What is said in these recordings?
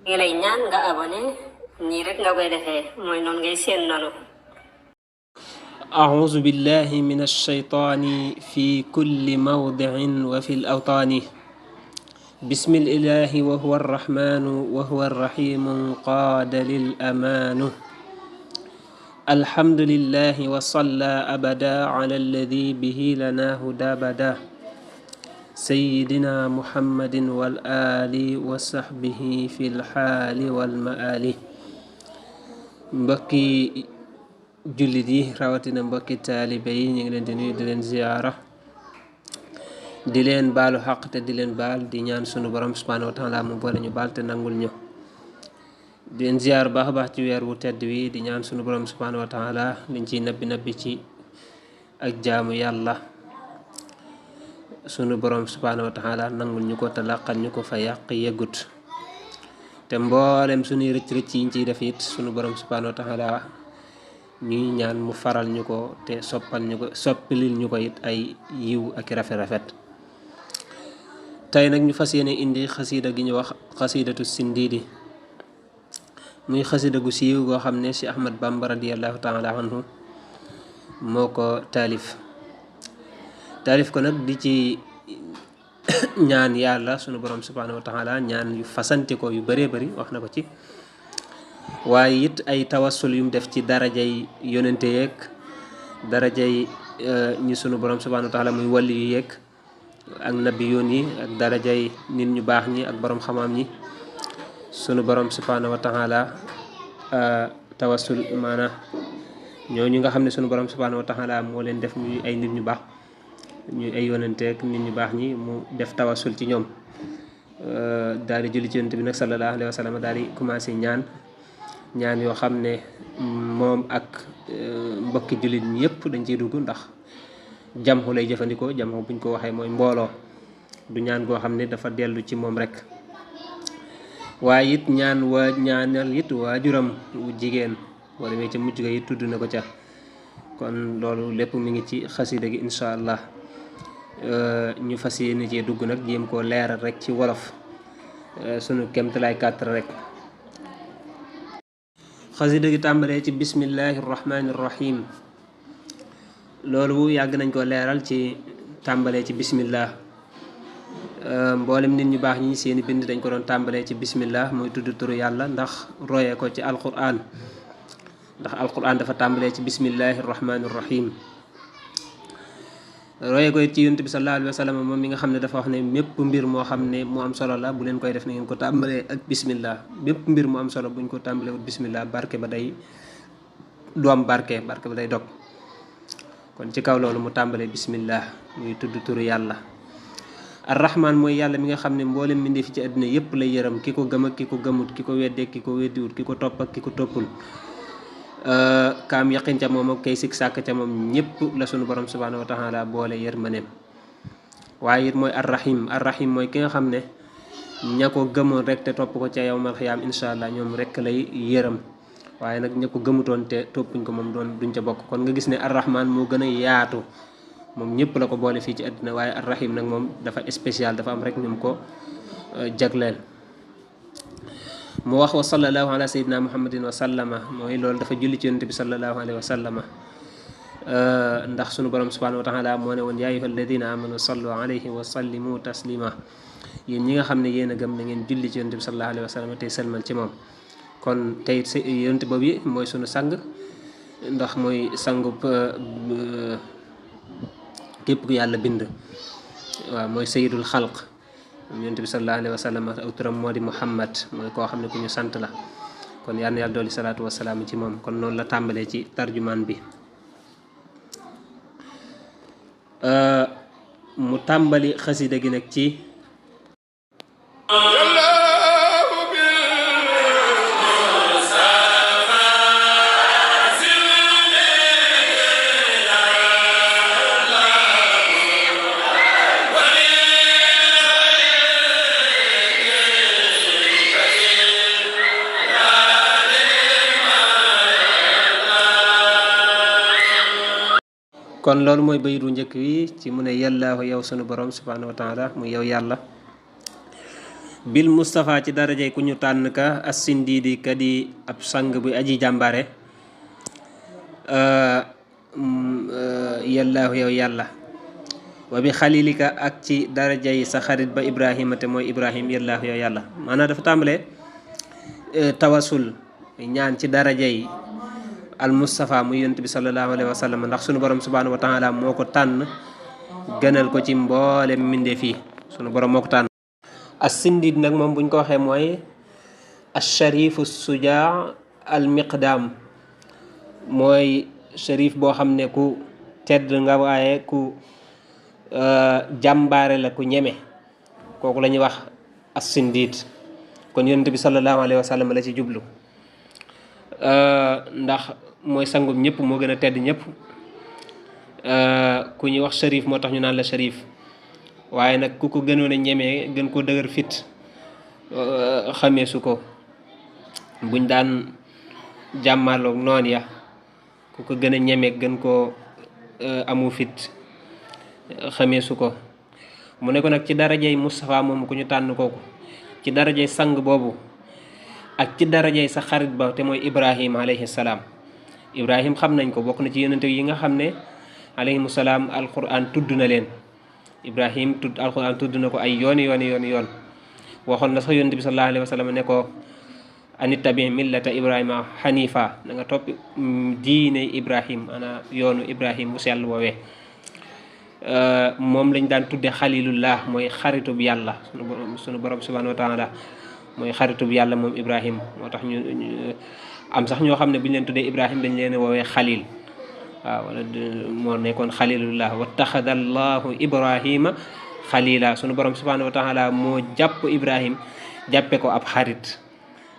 ngi lay ñaan nga abonné nii rek nga koy defee mooy noonu ngay seen noonu. أعوذ بالله من الشيطان في كل موضع وفي الأوطان بسم الإله وهو الرحمن وهو الرحيم قاد للأمان الحمد لله وصلى أبدا على الذي به لنا هدى بدا سيدنا محمد والآل وصحبه في الحال والمآل mbokki jullit yi rawatina mbokki taalibe yi ñu ngi leen di nuyu di leen ziyaara di leen baalu xaq te di leen baal di ñaan sunu borom subhaanahu wa taala mu boole ñu baal te nangul ñu di leen ziyaar baax a baax ci weer wu tedd wi di ñaan sunu borom subhaanahu wa taala liñ ciy nabbi ci ak jaamu yàlla sunu borom subhaanahu wa taala nangul ñu ko te làqal ñu ko fa yàq yeggut te mboolem suñuy rëcc yi ñu ciy def it sunu borom subhaanahu wa taala ñuy ñaan mu faral ñu ko te soppilil ñu ko it ay yiw ak rafet tey nag ñu fas yéene indi xasida gi ñu wax xasidatu sindiidi muy xasida gu siiw goo xam ne si Ahmad Bamba radiyallahu taala anhu moo ko taalif ko nag di ci ñaan yàlla sunu borom subhaanahu wa taala ñaan yu fasante ko yu bëree bëri wax na ko ci waaye it ay tawassul yum def ci darajay yonente yeeg darajay ñi sunu borom subhaanahu wa taala muy wàlli yu yeeg ak nabi yoon yi ak darajay nit ñu baax ñi ak borom xamaam ñi sunu borom subhaanahu wa taala tawassul maanaam ñooñu nga xam ne sunu borom subhaanahu wa taala moo leen def ñuy ay nit ñu baax ñuy ay yonenteeg nit ñu baax ñi mu def tawassul ci ñoom daal di julli ci yonent bi nag sallallahu alayhi wa sallam daal di commencé ñaan yoo xam ne moom ak mbokki jullit ñi yëpp dañ ciy dugg ndax jamxu lay jëfandikoo jamxu buñ ko waxee mooy mbooloo du ñaan goo xam ne dafa dellu ci moom rek waaye it ñaanal it waajuram wu jigéen wala mee ca mujj ga it tudd na ko ca kon loolu lépp mi ngi ci xasida gi incha allah ñu fas yéene cee dugg nag jéem koo leeral rek ci wolof sunu kemtalaay kàttan rek xasida gi tàmbalee ci bismillahi rahmaani rahim loolu yàgg nañ ko leeral ci tàmbalee ci bismillah mboolem nit ñu baax ñi seeni bind dañ ko doon tàmbalee ci bismillah muy tudd turu yàlla ndax royee ko ci alquran ndax alquran dafa tàmbalee ci bismillahi rahmaani rahim royee ko ci yonent bi sallallahu alayhi wa sallam moom mi nga xam ne dafa wax ne mépp mbir moo xam ne mu am solo la bu leen koy def na ngeen ko tàmbalee ak bismillah mépp mbir mu am solo buñ ko tàmbalee wut bismillah barke ba day doom barke ba day dog kon ci kaw loolu mu tàmbalee bismillah muy tudd turu yàlla arrahman mooy yàlla mi nga xam ne mboolem mbindeef fi ci àddina yépp lay yërëm ki ko gëm ak ki ko gëmut ki ko weddee ki ko weddiwut ki ko topp ak ki ko toppul kaam yaqin ca moom ak kay sik sàkk ca moom ñëpp la sunu borom subhaanahu wa taala boole yërmaneem waaye it mooy arrahim mooy ki nga xam ne ña ko gëmoon rek te topp ko ca yawmal xiyaam incha allah ñoom rek lay yërëm waaye nag ña ko gëmutoon te toppuñ ko moom duñ ca bokk kon nga gis ne arrahman moo gën a yaatu moom ñëpp la ko boole fii ci àddina waaye arrahim nag moom dafa spécial dafa am rek ñu ko jagleel mu wax wa sallallahu ala sayyidina muhammadin wa sallama mooy loolu dafa julli ci yonent bi sallallahu alayhi wa sallama ndax sunu borom subhanahu wa taala moo ne woon yaa ayyuha alladina amanu sallu alayhi wa sallimu taslima yéen ñi nga xam ne yéen a gëm na ngeen julli ci yonent bi sallallahu alayhi wa sallama tey sëlmal ci moom kon tey yonent boobu mooy sunu sang ndax mooy sangu képp ku yàlla bind waaw mooy sayyidul xalq yonent bi sallallahu alayhi wa sallam aw turam moo di muhammad mooy koo xam ne ku ñu sant la kon yal na yàlla dolli salaatu wasalaam ci moom kon noonu la tàmbalee ci tarjumaan bi mu tàmbali xasida gi nag ci kon loolu mooy bayit wu njëkk wi ci mu ne yàllaahu yow sunu borom subhanahu wa taala muy yow yàlla bil Mustafa ci darajay ku ñu tànn ka as sindiidi ka di ab sang bu aji jàmbaare yallaahu yow yàlla wa bi xalilika ak ci darajay sa xarit ba Ibrahima te mooy Ibrahim yallaahu yow yàlla maanaam dafa tàmbalee tawasul ñaan ci darajay al Mustafa muy yonent bi sallallahu alayhi wa sallam ndax sunu borom subhanahu wa taala moo ko tànn gënal ko ci mboolem mbindeef yi sunu borom moo ko tànn as sindiid nag moom buñ ko waxee mooy al sharifu sujaa al miqdaam mooy sharif boo xam ne ku tedd nga waaye ku jàmbaare la ku ñeme kooku la ñuy wax as sindiid kon yonent bi sallallahu alayhi wa sallam la ci jublu ndax mooy sangum ñëpp moo gën a tedd ñëpp ku ñuy wax sharif moo tax ñu naan la sharif waaye nag ku ko gënoon a ñemee gën koo dëgër fit xamee su ko buñ daan jàmmarloog noon ya ku ko gën a ñemee gën koo amu fit xamee su ko mu ne ko nag ci darajay Mustafa moom ku ñu tànn kooku ci darajay sang boobu ak ci darajay sa xarit ba te mooy Ibrahim alayhi salaam Ibrahim xam nañ ko bokk na ci yonente yi nga xam ne alayhimu salaam alquran tudd na leen Ibrahim alquran tudd na ko ay yooni waxoon na sax yonent bi sallallahu alayhi wa sallam ne ko anittabi millata Ibrahima hanifa na nga topp diine Ibrahim ana yoonu Ibrahim bu sell woowee moom lañ daan tudde xalilullah mooy xaritub yàlla sunu borom subhanahu wa taala mooy xaritub yàlla moom Ibrahim moo tax ñu am sax ñoo xam ne bu ñu leen tuddee Ibrahim dañ leen woowee xalil waaw wala moo nekkoon xalilullah wattaxada allahu Ibrahima xalila sunu borom subhanahu wa taala moo jàpp Ibrahim jàppe ko ab xarit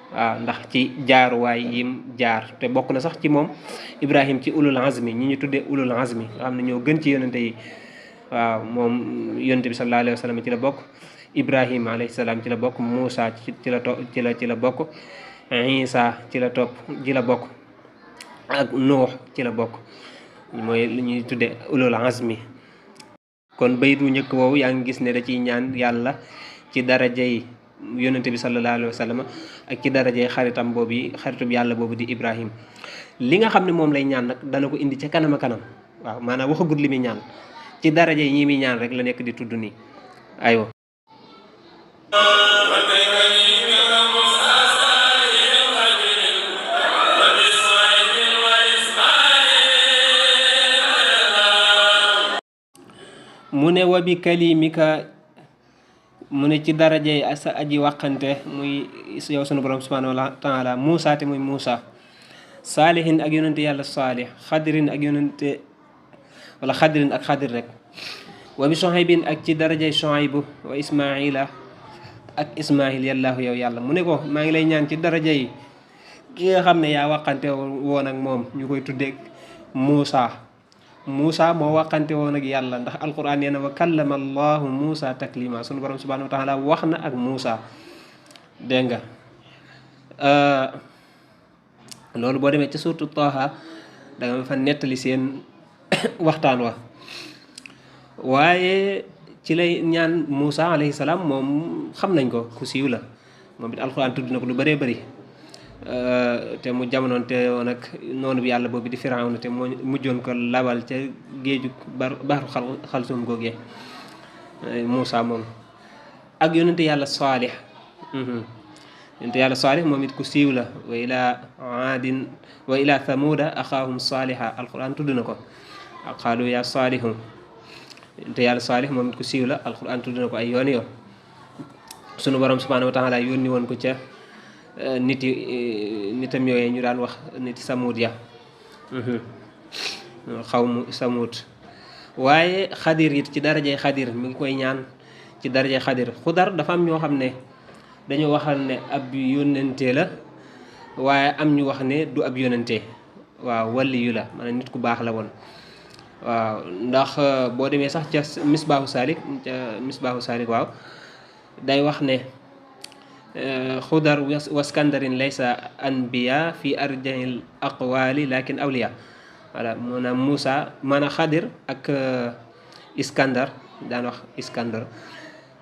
waaw ndax ci jaaruwaay yim jaar te bokk na sax ci moom Ibrahim ci ulul azmi ñi ñu tuddee ulul azmi nga xam ne ñoo gën ci yonente yi waaw moom yonente bi sallallahu alayhi wa sallam ci la bokk Ibrahim alayhi salaam ci la bokk Moussa ci la bokk Isa ci la topp ci la bokk ak Nuux ci la bokk mooy li ñuy tuddee ulul azmi kon bayit bu njëkk woowu yaa ngi gis ne da ciy ñaan yàlla ci darajay yonente bi sallallahu alayhi wa sallam ak ci darajay xaritam boobu yi xaritub yàlla boobu di Ibrahim li nga xam ne moom lay ñaan nag dana ko indi ca kanam a kanam waaw maanaam waxagut li muy ñaan ci darajay ñi muy ñaan rek la nekk di tudd nii aywa mu ne wa bi kalimika mu ne ci darajey sa aji waxante muy yow sunu borom subhanahu wa taala Muusa te muy Muusa saalihin ak yonente yàlla saalih xadirin ak yonente wala xadirin ak xadir rek wa bi Sohaybin ak ci darajey Sohaybu wa Ismaila ak Ismail yàllaahu yow yàlla mu ne ko maa ngi lay ñaan ci darajey ki nga xam ne yaa waxante woon ak moom ñu koy tuddee Muusa moo waxante woon ak yàlla ndax alquran nee na wa kallama allahu Muusa taklima sunu borom subhanahu wa taala wax na ak Muusa dégg nga loolu boo demee ca suurtu Taaha da nga fa nettali seen waxtaan wa waaye ci lay ñaan Muusa alayhi salaam moom xam nañ ko ku siiw la moom it alquran tudd na ko lu bëree bëri te mu jamonoon te woon ak noonu bi yàlla boobu di Firawna te moo mujjoon ko labal ca géeju baaru xalsum googee Muusa moom ak yonente yàlla Saalih yonente yàlla Saalih moom it ku siiw la wa ila aadin wa ila thamuda axaahum saaliha alquran tudd na ko qaalu ya saalihu yonente yàlla Saalih moom it ku siiw la alquran tudd na ko ay yooni yoon sunu borom subhanahu wa taala yónni woon ko ca nitam yooyee ñu daan wax niti samud ya xawmu samud waaye xadir it ci darajey xadir mi ngi koy ñaan ci darajey xadir xudar dafa am ñoo xam ne dañoo waxal ne ab yónnente la waaye am ñu wax ne du ab yónnente waaw wali yu la maanaam nit ku baax la woon waaw ndax boo demee sax ca misbaahu saalik waaw day wax ne xudar waskandarin laysa anbiya fi arjahil aqwali lakin awliya voilà maanaam Muusa maanaam xadir ak iskandar daan wax iskandar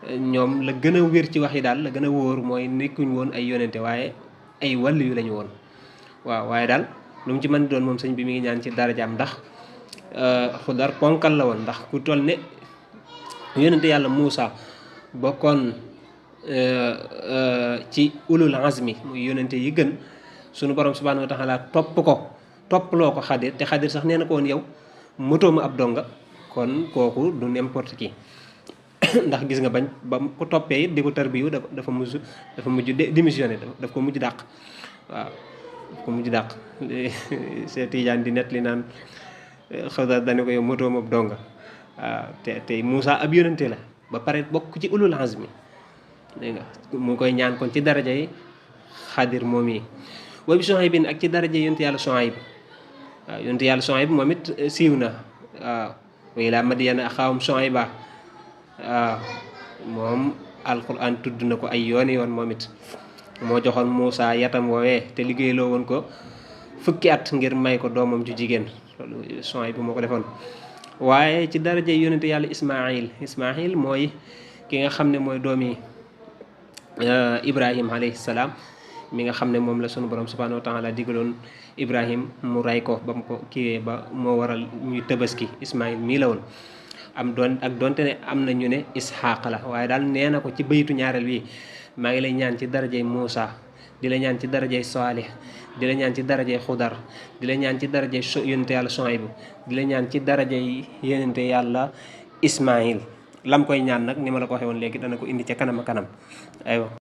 ñoom la gën a wér ci wax yi daal la gën a wóor mooy nekkuñ woon ay yonente waaye ay wàll yu lañu woon waaw waaye daal lu mu ci mën doon moom sëñ bi mi ngi ñaan ci darajaam ndax Xudar ponkal la woon ndax ku toll ne yonente yàlla Muusa bokkoon ci ulul azmi muy yonente yi gën sunu borom subhanahu wa taala topploo ko Xadir te Xadir sax nee na ko woon yow motooma ab donga kon kooku du n'importe qui ndax gis nga bañ ba ko toppee it di ko tarbiyu dafa mujj démissionné daf ko mujj dàq waaw daf ko mujj dàq Seex Tijaan di net li naan Xadir dane ko yow motooma ab donga waaw te Muusa ab yonente la ba pare bokk ci ulul azmi dégg nga mu koy ñaan kon ci daraja yi Xadir moom yi wa bi Suhayb ak ci daraja yonent yàlla Suhayb waaw yonent yàlla Suhayb moom it siiw na waaw wa ilaa Madyana axaahum Suhayba waaw moom alquran tudd na ko ay yooni yoon moom it moo joxoon Muusa yatam woowee te liggéeyloo woon ko fukki at ngir may ko doomam ju jigéen loolu Suhayb moo ko defoon waaye ci daraja yonent yàlla Ismaayil mooy ki nga xam ne mooy doomi Ibrahim alayhi salaam mi nga xam ne moom la sunu borom subhanahu wa taala digaloon Ibrahim mu ray ko ba mu ko kiiwee ba moo waral ñuy tabaski Ismaayil mii la woon donte ne am na ñu ne Isxaaq la waaye daal nee na ko ci baytu ñaareel wi maa ngi lay ñaan ci darajay Muusa di la ñaan ci darajay Saalih di la ñaan ci darajay Xudar di la ñaan ci darajay yonente yàlla Suhayb di la ñaan ci darajay yonente yàlla Ismaayil lam koy ñaan nag ni ma la ko waxee woon léegi dana ko indi ca kanam a kanam aywa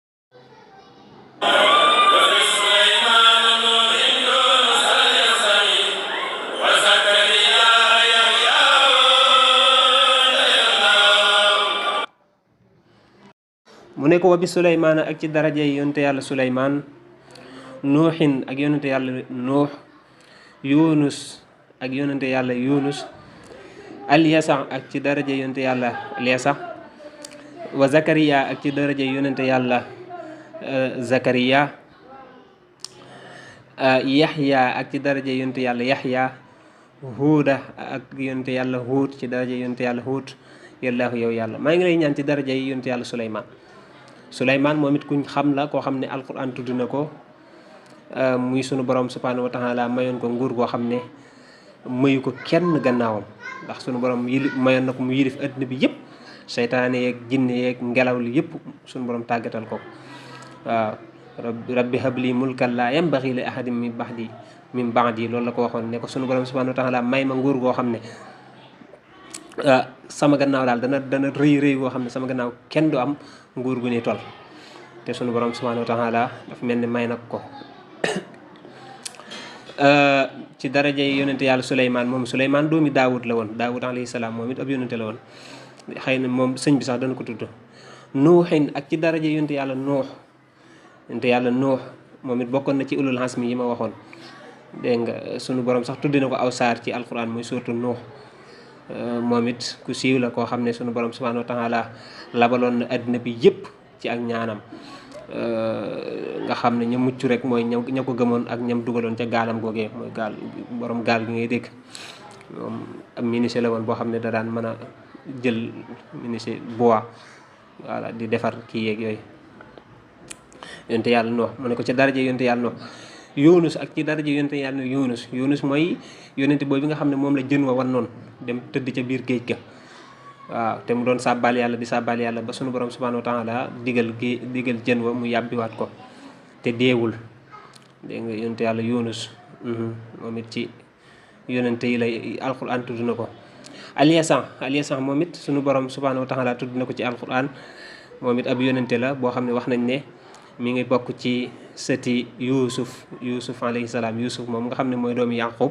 mu ne ko wa bi Suleymaan ak ci daraja yi yonente yàlla Suleymaan nuuxin ak yonente yàlla nuux yunus ak yonente yàlla yunus Alyasa ak ci daraja yonente yàlla Alyasa wa Zakariya ak ci daraja yonente yàlla Zakariya Yaxya ak ci daraja yonente yàlla Yaxya Huuda ak yonente yàlla Huud ci daraja yonente yàlla Huud yàllaahu yow yàlla maa ngi lay ñaan ci daraja yi yonente yàlla Suleymaan moom it kuñ xam la koo xam ne alquran tudd na ko muy sunu borom subhanahu wa taala mayoon ko nguur goo xam ne mayu ko kenn gannaawam ndax sunu borom mayoon na ko mu yilif adduna bi yëpp seytaane yeeg jinne yeeg ngelaw li yëpp sunu borom tàggatal ko waaw rabbi habli mulkan laa yambaxi li ahadin min ba'di loolu la ko waxoon ne ko sunu borom subhanahu wa taala may ma nguur goo xam ne sama gannaaw daal dana rëy goo xam ne sama gannaaw kenn du am nguur gu ni toll te sunu borom subhanahu wa taala dafa mel ni may nag ko ci daraja yi yonente yàlla Suleymaan moom Suleymaan doomi Daawud la woon Daawud alayhi salaam moom it ab yonente la woon xëy na moom sëñ bi sax dana ko tudd nuuxin ak ci daraja yonente yàlla nuux moom it bokkoon na ci ulul azmi yi ma waxoon dégg nga sunu borom sax tuddi na ko aw saar ci alquran muy suurtu nuux moom it ku siiw la koo xam ne sunu borom subhanahu wa taala labaloon na àddina bi yëpp ci ak ñaanam nga xam ne ña mucc rek mooy ña ko gëmoon ak ñam dugaloon ca gaalam googee mooy borom gaal gi ngay dégg moom am ministre la woon boo xam ne da daan mën a jël ministre bois voilà di defar kii yeeg yooyu yonte yàlla Nuux mu ne ko ca daraja yonte yàlla Nuux Yunus ak ci daraja yonte yàlla Yunus mooy yonente boobu nga xam ne moom la jën wa wan noonu dem tëdd ca biir géej ga waaw te mu doon sàbbal yàlla di sàbbal yàlla ba sunu borom subhanahu wa taala digal jën wa mu yàbbiwaat ko te deewul dégg nga yonente yàlla Yunus moom it ci yonente yi lay alquran tudd na ko Alyasa moom it sunu borom subhanahu wa taala tudd na ko ci alquran moom it ab yonente la boo xam ne wax nañ ne mi ngi bokk ci sëti Yuusuf alayhi salaam Yuusuf moom nga xam ne mooy doomi Yaqub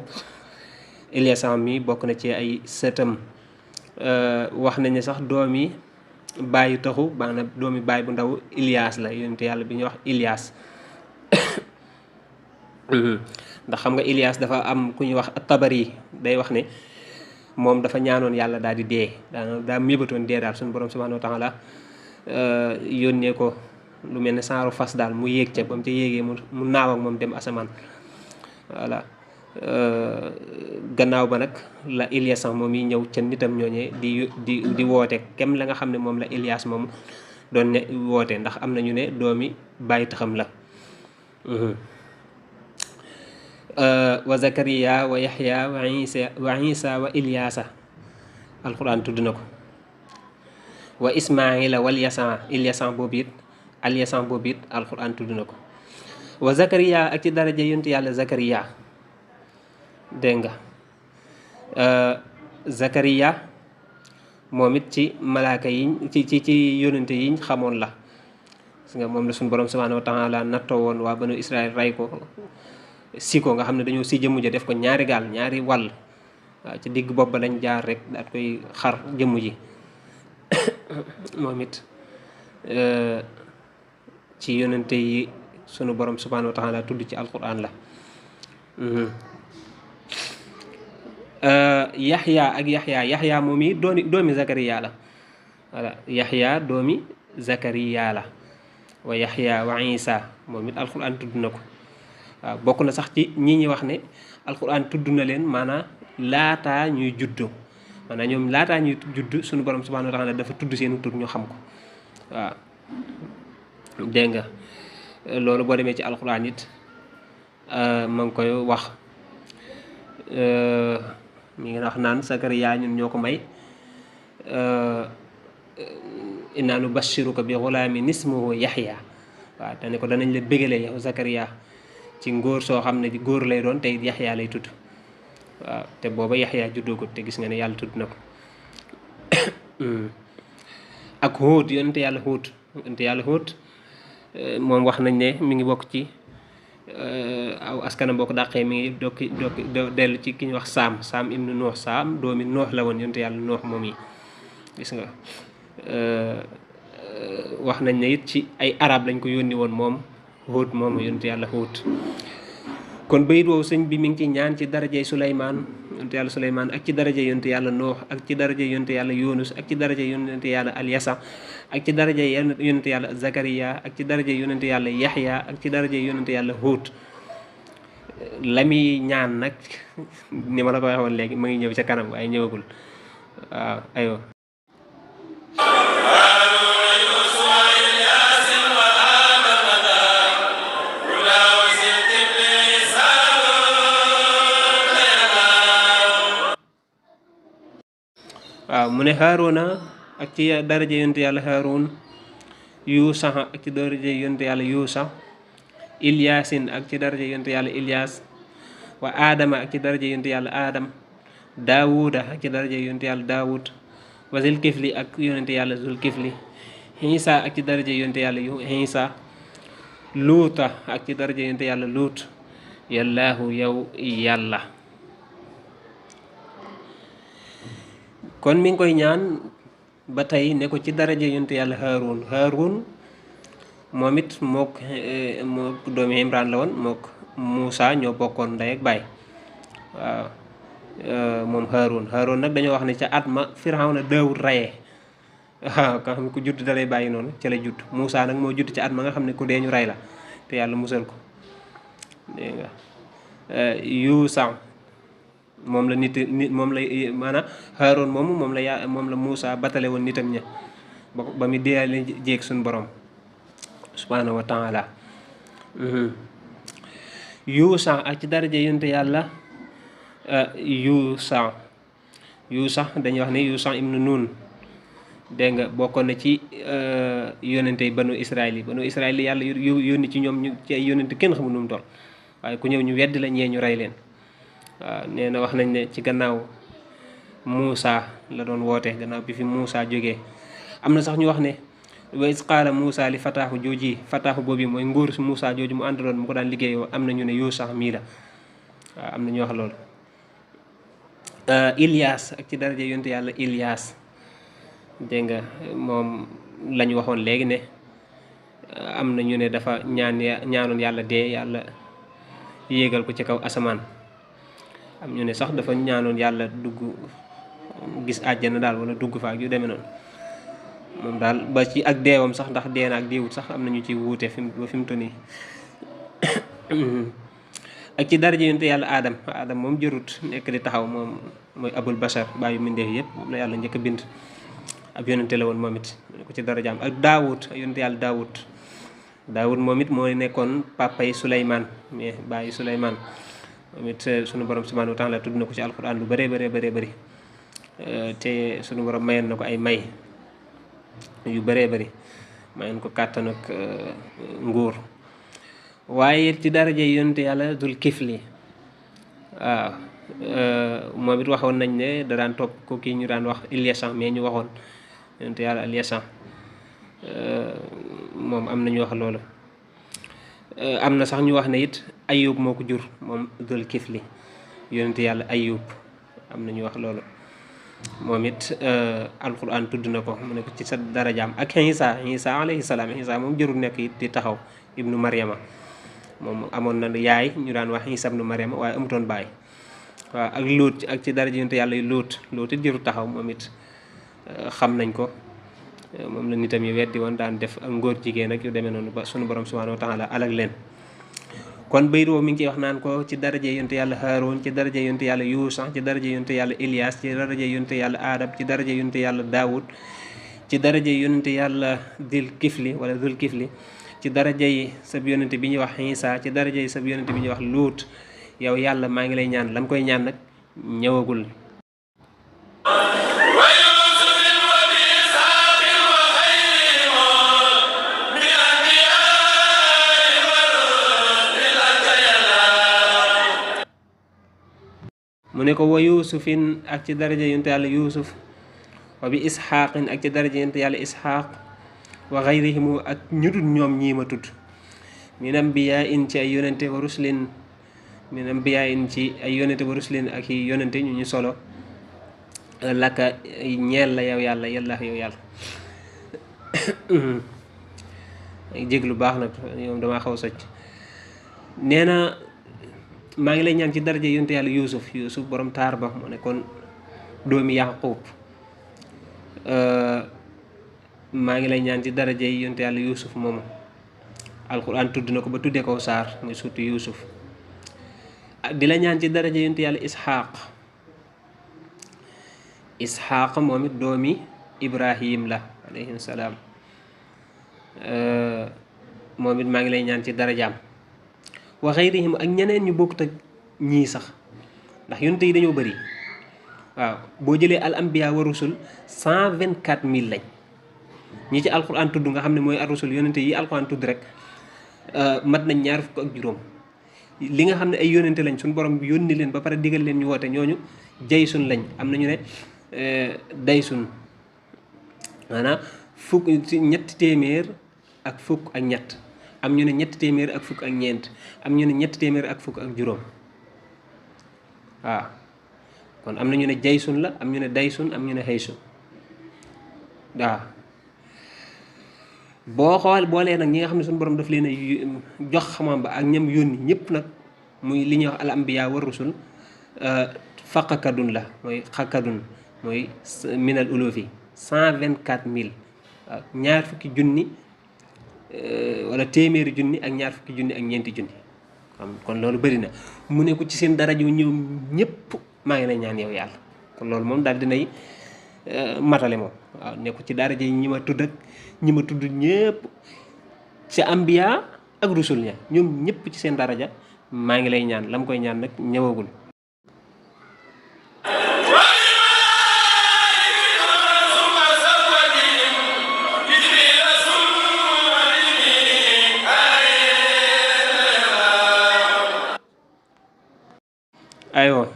Ilyasa mi bokk na ci ay sëtam wax nañ ne sax doomi bàyyi taxu maanaam doomi baay bu ndaw Ilias la yonente yàlla bi ñuy wax Ilias ndax xam nga Ilias dafa am ku ñuy wax Tabari day wax ne moom dafa ñaanoon yàlla daal di dee daa mébatoon dee daal suñu borom subhanahu wa taala yónnee ko lu mel ne saaru fas daal mu yéeg ca ba mu ca yéegee mu naaw ak moom dem asamaan voilà gannaaw ba nag la Ilyas moom yi ñëw ca nitam ñooñee di woote kem la nga xam ne moom la Ilyas moom doon ne woote ndax am na ñu ne doomi bàyyi taxam la. wa Zakariya wa Yaxya wa Isa wa Ilyaasa alquran tudd na ko wa Ismaila wal Ilyasan boobu it alquran tudd na ko wa Zakariya ak ci daraja yonent yàlla Zakariya dégg nga Zakariya moom it ci malaaka yi ci yonente yiñ xamoon la gis nga moom la suñu borom subhanahu wa taala nattoo woon waa banu Israël ray ko si ko nga xam ne dañoo si jëmm ji def ko ñaari gaal ñaari wàll waaw ci digg bopp ba lañ jaar rek daat koy xar jëmm ji moom it ci yonente yi sunu borom subhanahu wa taala tudd ci alquran la. Yaxya moom yi doomi Zakariya la voilà Yaxya doomi Zakariya la wa Yaxya wa Isa moom it alquran tudd na ko waaw bokk na sax ci ñi wax ne alquran tudd na leen maanaam laataa ñuy juddu maanaam ñoom laataa ñuy judd sunu borom subhanahu wa taala dafa tudd seen tur ñu xam ko waaw dégg nga loolu boo demee ci alquran it ma ngi koy wax. mi ngi wax naan Zakariya ñun ñoo ko may inna nubashiruka bi ghulamin ismuhu Yaxya waaw te ne ko danañ la bégale yow Zakariya ci ngóor soo xam ne góor lay doon te Yaxya lay tudd waaw te booba Yaxya juddoogut te gis nga ne yàlla tudd na ko. ak Huud yonente yàlla Huud moom wax nañ ne mi ngi bokk ci aw askanam boo ko dàqee mi ngi dokki dellu ci ki ñu wax Saam ibnu Nuux Saam doomi Nuux la woon yonte yàlla Nuux moom yi gis nga wax nañ ne it ci ay arab lañ ko yónni woon moom Huud moomu yonte yàlla Huud. kon bayit woowu sëñ bi mi ngi ci ñaan ci darajey Suleymaan yonte yàlla Suleymaan ak ci daraje yonte yàlla Nuux ak ci daraje yonte yàlla Yunus ak ci daraje yonte yàlla Alyasa ak ci daraje yonente yàlla Zakariya ak ci daraje yonente yàlla Yaxya ak ci daraje yonente yàlla Huud. la muy ñaan nag ni ma la ko waxoon léegi ma ngi ñëw ca kanam waaye ñëwagul waaw aywa. waaw mu ne Haaruna ak ci daraja yonte yàlla Haarun Yuusa ak ci daraja yonte yàlla Yuusa Ilyasin ak ci daraja yonte yàlla Ilyas wa Adama ak ci daraja yonte yàlla Adam Daawuda ak ci daraja yonte yàlla Daawud wa Zulkifli ak yonente yàlla Zulkifli Isa ak ci daraja yonte yàlla Isa Luuta ak ci daraja yonte yàlla Luut yallaahu yow yàlla. kon mi ngi koy ñaan ba tey ne ko ci daraja yonte yàlla Haarun moom it mook doomi Imran la woon mook Muusa ñoo bokkoon ndey ak baay waaw moom Haarun nag dañoo wax ne ca at ma Firawna Daawud rayee waaw nga xam ne ku judd dalay bàyyi noonu ca la judd Muusa nag moo judd ca at ma nga xam ne ku dee ñu ray la te yàlla musal ko dégg nga Yuusa moom la moom la maanaam Haarun moomu moom la Muusa batale woon nitam ña ba mu deeale jéeg suñu borom subhanahu wa taala. Yuusa ak ci daraja yonte yàlla Yuusa dañuy wax ne Yuusa ibnu Nun dégg nga bokkoon na ci yonente yi banu Israël yi yàlla yónni ci ñoom ñu ci ay yonente kenn xamul nu mu toll waaye ku ñëw ñu weddi la ñee ñu rey leen. waaw nee na wax nañ ne ci gannaaw Muusa la doon woote gannaaw bi fi Muusa jógee am na sax ñu wax ne wa is qaala Muusa li fataaxu jooji fataaxu boobu mooy nguur si Muusa jooju mu àndaloon mu ko daan liggéeyoo am na ñu ne Yuusa mii la waaw am na ñu wax loolu. Ilyas ak ci daraja yonte yàlla Ilyas dégg nga moom la ñu waxoon léegi ne am na ñu ne dafa ñaanoon yàlla dee yàlla yéegal ko ci kaw asamaan. am ñu ne sax dafa ñaanoon yàlla dugg gis àjjana daal wala dugg fa ak yu demee noonu moom daal ba ci ak deewam sax ndax dee na ak deewut sax am na ñu ci wuute ba fi mu toll nii ak ci daraja yonte yàlla aadam moom jërut nekk di taxaw, moom mooy abul bashar bàyyi mbindeef yëpp, moom la yàlla njëkk a bind, ab yonente la woon moom it ko ci darajaam. ak daawud yonte yàlla daawud moom it mooy nekkoon papay Suleymaan, mais bàyyi Suleymaan moom it sunu borom subhanahu wa taala tudd na ko ci alquran lu bëree bëri te sunu borom mayoon na ko ay may yu bëree bëri, mayoon ko kàttan ak nguur. waaye ci daraja yonte yàlla dul kifli, waaw moom it waxoon nañ ne da daan topp ko kii ñu daan wax Ilyasa, mais ñu waxoon yonte yàlla Ilyasa, moom am na ñu wax loolu. am na sax ñu wax ne it Ayub moo ko jur, moom dul kifli yonte yàlla Ayub, am na ñu wax loolu. moom it alquran tudd na ko, mu ne ko ci sa darajaam. ak Isa alayhi salaam, Isa moom jërul nekk it di taxaw, ibnu Maryama, moom amoon na yaay ñu daan wax Isa ibnu Maryama waaye amutoon baay. waaw ak Luut, ak ci daraja yonte yàlla yu Luut it jërul taxaw, moom it xam nañ ko, moom la nitam yi weddi woon, daan def ak ngóor jigéen ak yu demee noonu ba sunu borom subhanahu wa taala alag leen. kon bayit woo mi ngi ciy wax naan ko ci daraja yonte yàlla Haaroon, ci daraja yonte yàlla Yuusa, ci daraja yonte yàlla Ilias, ci daraja yonte yàlla Aadam, ci daraja yonte yàlla Daawud, ci daraja yonte yàlla dul kifli, ci daraja yi sab yonente bi ñuy wax Isa, ci daraja yi sab yonente bi ñuy wax Luut. yow yàlla maa ngi lay ñaan, lam koy ñaan nag ñëwagul. mu ne ko wa yusufin, ak ci daraja yonte yàlla Yusuf, wa bi isxaaqin, ak ci daraja yonte yàlla Isxaaq, wa xayrihimu, ak ñu dul ñoom ñii ma tudd, min ambiyaa in ci ay yonente wa ruslin, min ambiyaa in ci ay yonente wa ruslin, ak i yonente ñu solo, laka ñeel la yow yàlla, yow yàlla. jéglu baax nag, yow damaa xaw a socc. nee na maa ngi lay ñaan ci daraja yonte yàlla Yuusuf borom taar ba, mu nekkoon doomi Yaqub. maa ngi lay ñaan ci daraja yi yonte yàlla Yuusuf moomu, alquran tudd na ko ba tuddee ko saar, muy surtout Yuusuf. di la ñaan ci daraja yonte yàlla Isxaaq moom it doomi Ibrahim la alayhi salaam. moom it maa ngi lay ñaan ci darajaam. wa xayrihim, ak ñeneen ñu bokkut ak ñii sax, ndax yonte yi dañoo bëri. waaw boo jëlee al ambiya wa rusul 124,000 lañ, ñi ci alquran tudd nga xam ne mooy ar rusul, yonente yi alquran tudd rek mat nañ 20 fukk ak juróom. li nga xam ne ay yonente lañ, suñu borom yónni leen ba pare digal leen ñu woote, ñooñu jaysun lañ. am nañu ne daysun, maanaam ñetti téeméer ak fukk ak ñett, am ñu ne ñetti téeméer ak fukk ak ñeent, am ñu ne ñetti téeméer ak fukk ak juróom. waaw kon am na ñu ne jaysun la, am ñu ne daysun, am ñu ne xaysun. waaw boolee nag ñi nga xam ne suñu borom daf leen a jox xamam ba ak ñam yónni ñëpp nag, muy li ñuy wax al ambiya wa rusul, faqakadun la, mooy xakadun, mooy minal ulufi 124,000. waaw ñaar fukki junni wala téeméeri junni ak ñaar fukki junni ak ñeenti junni. kon loolu bëri na. mu ne ko ci seen daraja ñoom ñëpp maa ngi lay ñaan yow yàlla. kon loolu moom daal dinay matale moom. waaw ne ko ci daraja yi ñi ma tudd ak ñi ma tudd ñëpp ci ambiya ak rusul ña, ñoom ñëpp ci seen daraja maa ngi lay ñaan, lam koy ñaan nag ñëwagul. aywa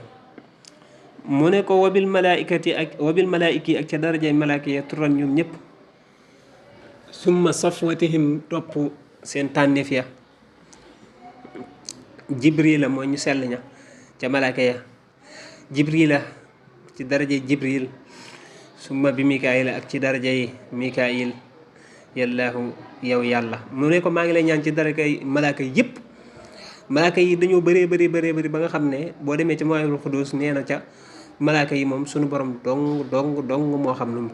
mu ne ko wabil malaikati ak ca darajay malaaka ya turan ñoom ñëpp, summa safwatihim, topp seen tànneef ya, jibrila mooy ñu sell ña ca malaaka ya, jibrila ci darajay jibril, summa bi mikaayila ak ci darajay mikaayil, yallaahu yow yàlla. mu ne ko maa ngi lay ñaan ci darajay malaaka yëpp. malaaka yi dañoo bëree bëri ba nga xam ne boo demee ci Mawaahibul Quddus nee na ca malaaka yi moom suñu borom dong moo xam nuñ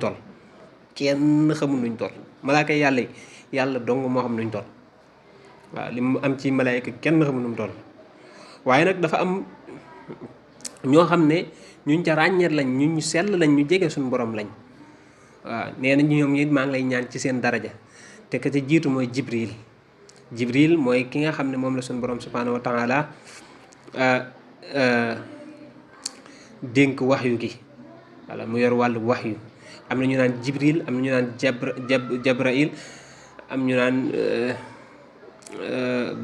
toll kenn xamul nuñ toll. malaaka yi yàlla dong moo xam nuñ toll. waaw li mu am ci malaaka kenn xamul nu mu toll. waaye nag dafa am ñoo xam ne ñuñ ca ràññeet lañ ñu sell lañ ñu jege suñu borom lañ. waaw nee na ñoom it maa ngi lay ñaan ci seen daraja te ka ca jiitu mooy Jibril mooy ki nga xam ne moom la suñu borom subhanahu wa taala dénk waxyu gi wala mu yor wàllu waxyu. am na ñu naan Jibril am na ñu naan Jabrail am ñu naan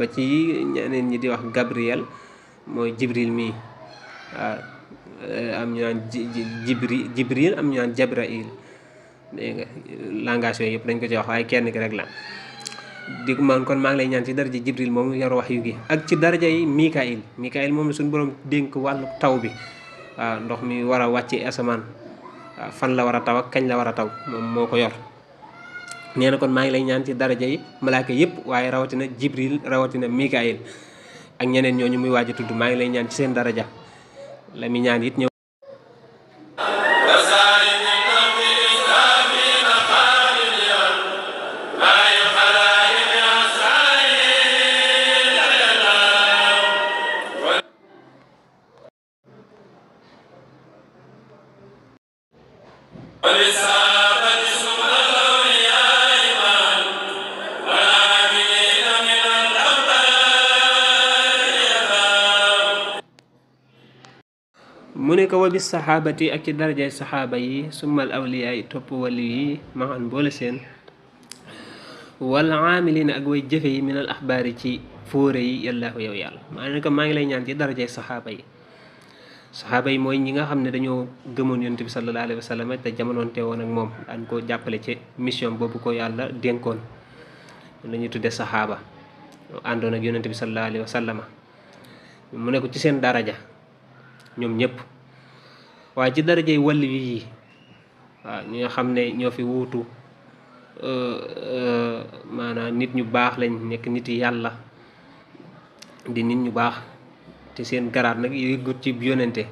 ba ci ñeneen ñi di wax Gabriel mooy Jibril mii waaw am ñu naan Jibril am ñu naan Jabrail dégg nga langage yooyu yëpp dañ ko ci wax waaye kenn ki rek la di man kon maa ngi lay ñaan ci daraja Jibril moom yor wax yu gi ak ci daraja yi Mikail moom la suñu borom dénk wàllu taw bi waaw ndox mi war a wàcce asamaan waaw fan la war a taw ak kañ la war a taw moom moo ko yor. nee na kon maa ngi lay ñaan ci daraja yi malaaka yëpp waaye rawatina Jibril rawatina Mikail ak ñeneen ñooñu muy waaj a tudd maa ngi lay ñaan ci seen daraja la mi ñaan it ñëw. mu ne ko wa bis saxaabati ak ci darajay saxaaba yi summal awliyaa yi topp wali yi maxan boole seen wal aamilina ak way jëfe yi minal axbaari ci fóore yi yàllaahu yow yàlla maa ngi lay ñaan ci darajay saxaaba yi mooy ñi nga xam ne dañoo gëmoon yonent bi sallallahu alayhi wa sallam te jamonoon te woon ak moom daan ko jàppale ci mission boobu ko yàlla dénkoon la ñuy tudde saxaaba àndoon ak yonent bi sallallahu alayhi wa sallam mu ne ko ci seen daraja ñoom ñëpp waaye ci darajay wàlli yi waaw ñi nga xam ne ñoo fi wuutu maanaam nit ñu baax lañ nekk nit yi yàlla di nit ñu baax te seen garaat nag yëggut ci yonente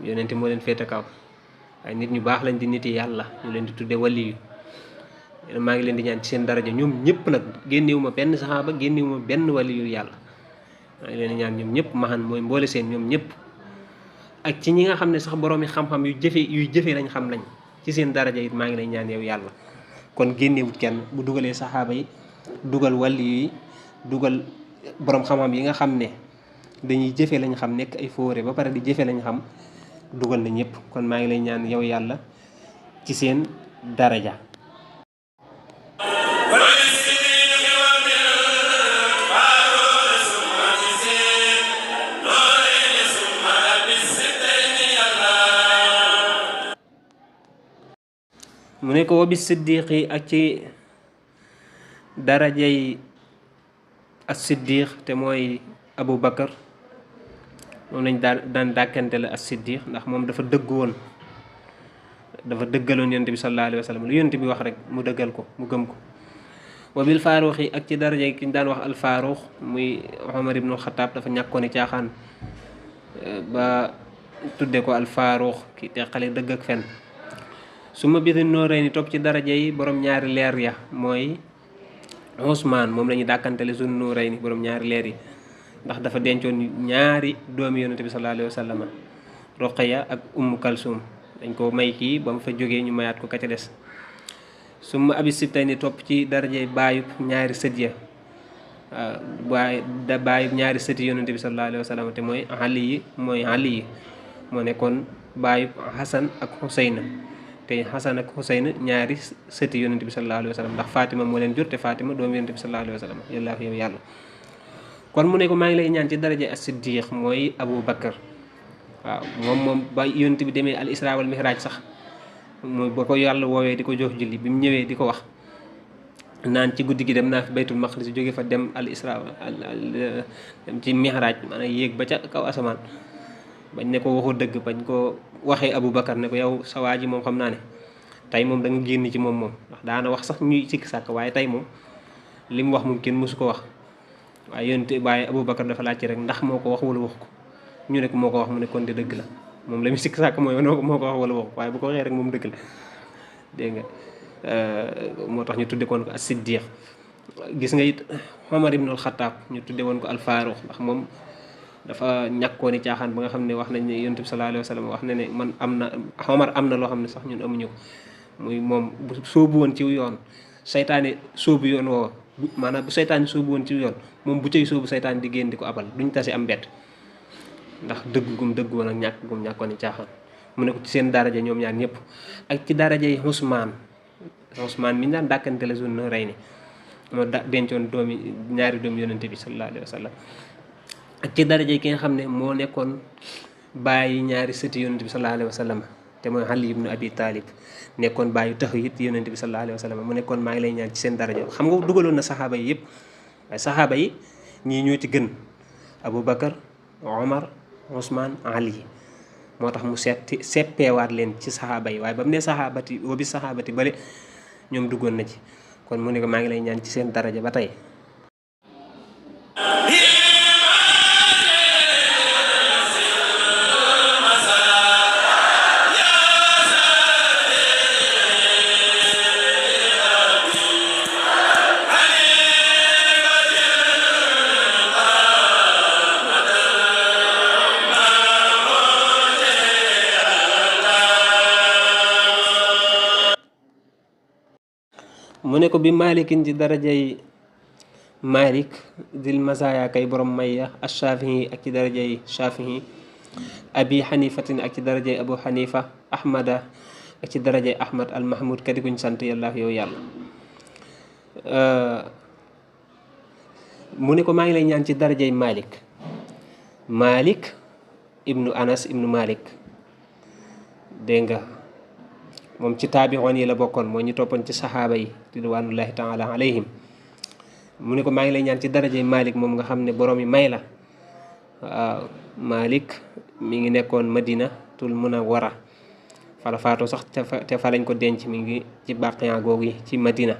yonente moo leen féete kaw waaye nit ñu baax lañ di nit yi yàlla ñu leen di tudde wàlli yu maa ngi leen di ñaan ci seen daraja ñoom ñëpp nag génnewuma benn saxaaba génnewuma benn wàlli yu yàlla maa ngi leen di ñaan ñoom ñëpp maxan mooy mboole seen ñoom ñëpp ak ci ñi nga xam ne sax boroomi xam-xam yuy jëfe lañ xam lañ ci seen daraja it maa ngi lay ñaan yow yàlla kon génnewut kenn bu dugalee saxaaba yi dugal wàlli yi dugal borom xam-xam yi nga xam ne dañuy jëfe lañ xam nekk ay fóore ba pare di jëfe lañ xam dugal na ñëpp kon maa ngi lay ñaan yow yàlla ci seen daraja. mu ne ko wa bis siddiqi ak ci darajay as siddiq te mooy Abu Bakar moom lañ daan dàkkante la as siddiq ndax moom dafa dëggu woon dafa dëggaloon yonent bi sallallahu alayhi wa sallam lu yonent bi wax rek mu dëggal ko mu gëm ko. wa bil faaruux yi ak ci darajay ki ñu daan wax al faaruux muy Umar ibnu Xataab dafa ñàkkoon caaxaan ba tudde ko al faaruux ki teqale dëgg ak fen. su ma bitin noo rey ni topp ci daraja yi borom ñaari leer ya mooy Ousmane moom la ñuy dàkkantele suñu noo rey ni borom ñaari leer yi ndax dafa dencoon ñaari doomi yonent bi sallallahu alayhi wa sallam Roqaya ak Ummu Kalsum dañ ko may kii ba mu fa jógee ñu mayaat ko ka ca des. su ma abi sibtay ni topp ci daraja yi baayub ñaari sët ya baayub ñaari sëti yonent bi sallallahu alayhi wa sallam te mooy Ali yi moo nekkoon baayub Hasan ak Xuseyna te Xasan ak Xuseyn ñaari sëti yonent bi sallallahu alayhi wa sallam ndax Fatima moo leen jur te Fatima doomu yonent bi sallallahu alayhi wa sallam yàlla yow yàlla. kon mu ne ko maa ngi lay ñaan ci daraja as-siddiq mooy Abu Bakar waaw moom ba yonent bi demee al isra wal mihraj sax mooy ba ko yàlla woowee di ko jox julli bi mu ñëwee di ko wax naan ci guddi gi dem naa fi baytul maqdis jóge fa dem al isra dem ci mihraj maanaam yéeg ba ca kaw asamaan. bañ ne ko waxu dëgg bañ ko waxee Abu Bakar ne ko yow sa waa ji moom xam naa ne tey moom da nga génn ci moom ndax daana wax sax ñuy sikk sàkk waaye tey moom li mu wax moom kenn mësu ko wax waaye Abu Bakar dafa laajte rek ndax moo ko wax wala wax ko ñu ne ko moo ko wax mu ne kon de dëgg la moom la mu sikk sàkk mooy moo ko wax wala wax ko waaye bu ko waxee rek moom dëgg la dégg nga moo tax ñu tudde koon ko as-Siddiq gis nga it Omar ibnul Xataab ñu tudde woon ko al-Faaruq ndax moom dafa ñàkkooni caaxaan ba nga xam ne wax nañ ne yonent bi sallallahu alayhi wa sallam wax na ne man am na Omar am na loo xam ne sax ñun amuñu ko muy moom bu sóobu woon ci yoon saytaane sóobu yoon woowa maanaam bu saytaane sóobu woon ci yoon moom bu cay sóobu saytaane di génn di ko abal duñ tase am mbett ndax dëgg gum dëgg woon ak ñàkk gum ñàkkooni caaxaan mu ne ko ci seen daraja ñoom ñaar ñëpp ak ci daraja yi Usmaan mi ñu daan dàkkante la zone rey ni moo dencoon ñaari doomi yonente bi sallallahu alayhi wa sallam ak ci daraja yi ki nga xam ne moo nekkoon bàyyi ñaari sëti yonente bi sallallahu alayhi wa sallam te mooy Ali ibnu Abi Talib nekkoon bàyyi tax it yonente bi sallallahu alayhi wa sallam mu nekkoon maa ngi lay ñaan ci seen daraja xam nga dugaloon na saxaaba yi yëpp waaye saxaaba yi ñii ñoo ci gën Aboubacar Omar Ousmane Ali moo tax mu seppeewaat leen ci saxaaba yi waaye ba mu ne saxaabati wa bi saxaabati bale ñoom duggoon na ci kon mu ne ko maa ngi lay ñaan ci seen daraja ba tey mu ne ko bi malikin ci darajay malik dil masaya kay borom mayya ash-shafi'i ak ci darajay shafi'i abi hanifatin ak ci darajay abu hanifa ahmada ak ci darajay ahmad al mahmud kadi kuñ sant yàlla yow yàlla mu ne ko maa ngi lay ñaan ci darajay malik ibnu anas ibnu malik dégg nga moom ci taabixoon yi la bokkoon moo ñu toppoon ci saxaaba yi ridwanullahi taala alayhim mu ne ko maa ngi lay ñaan ci darajay Malik moom nga xam ne borom yi may la waaw Malik mi ngi nekkoon Madinatul Munawwara fala faatoo sax te fa lañ ko denc mi ngi ci Baqiya googu yi ci Madina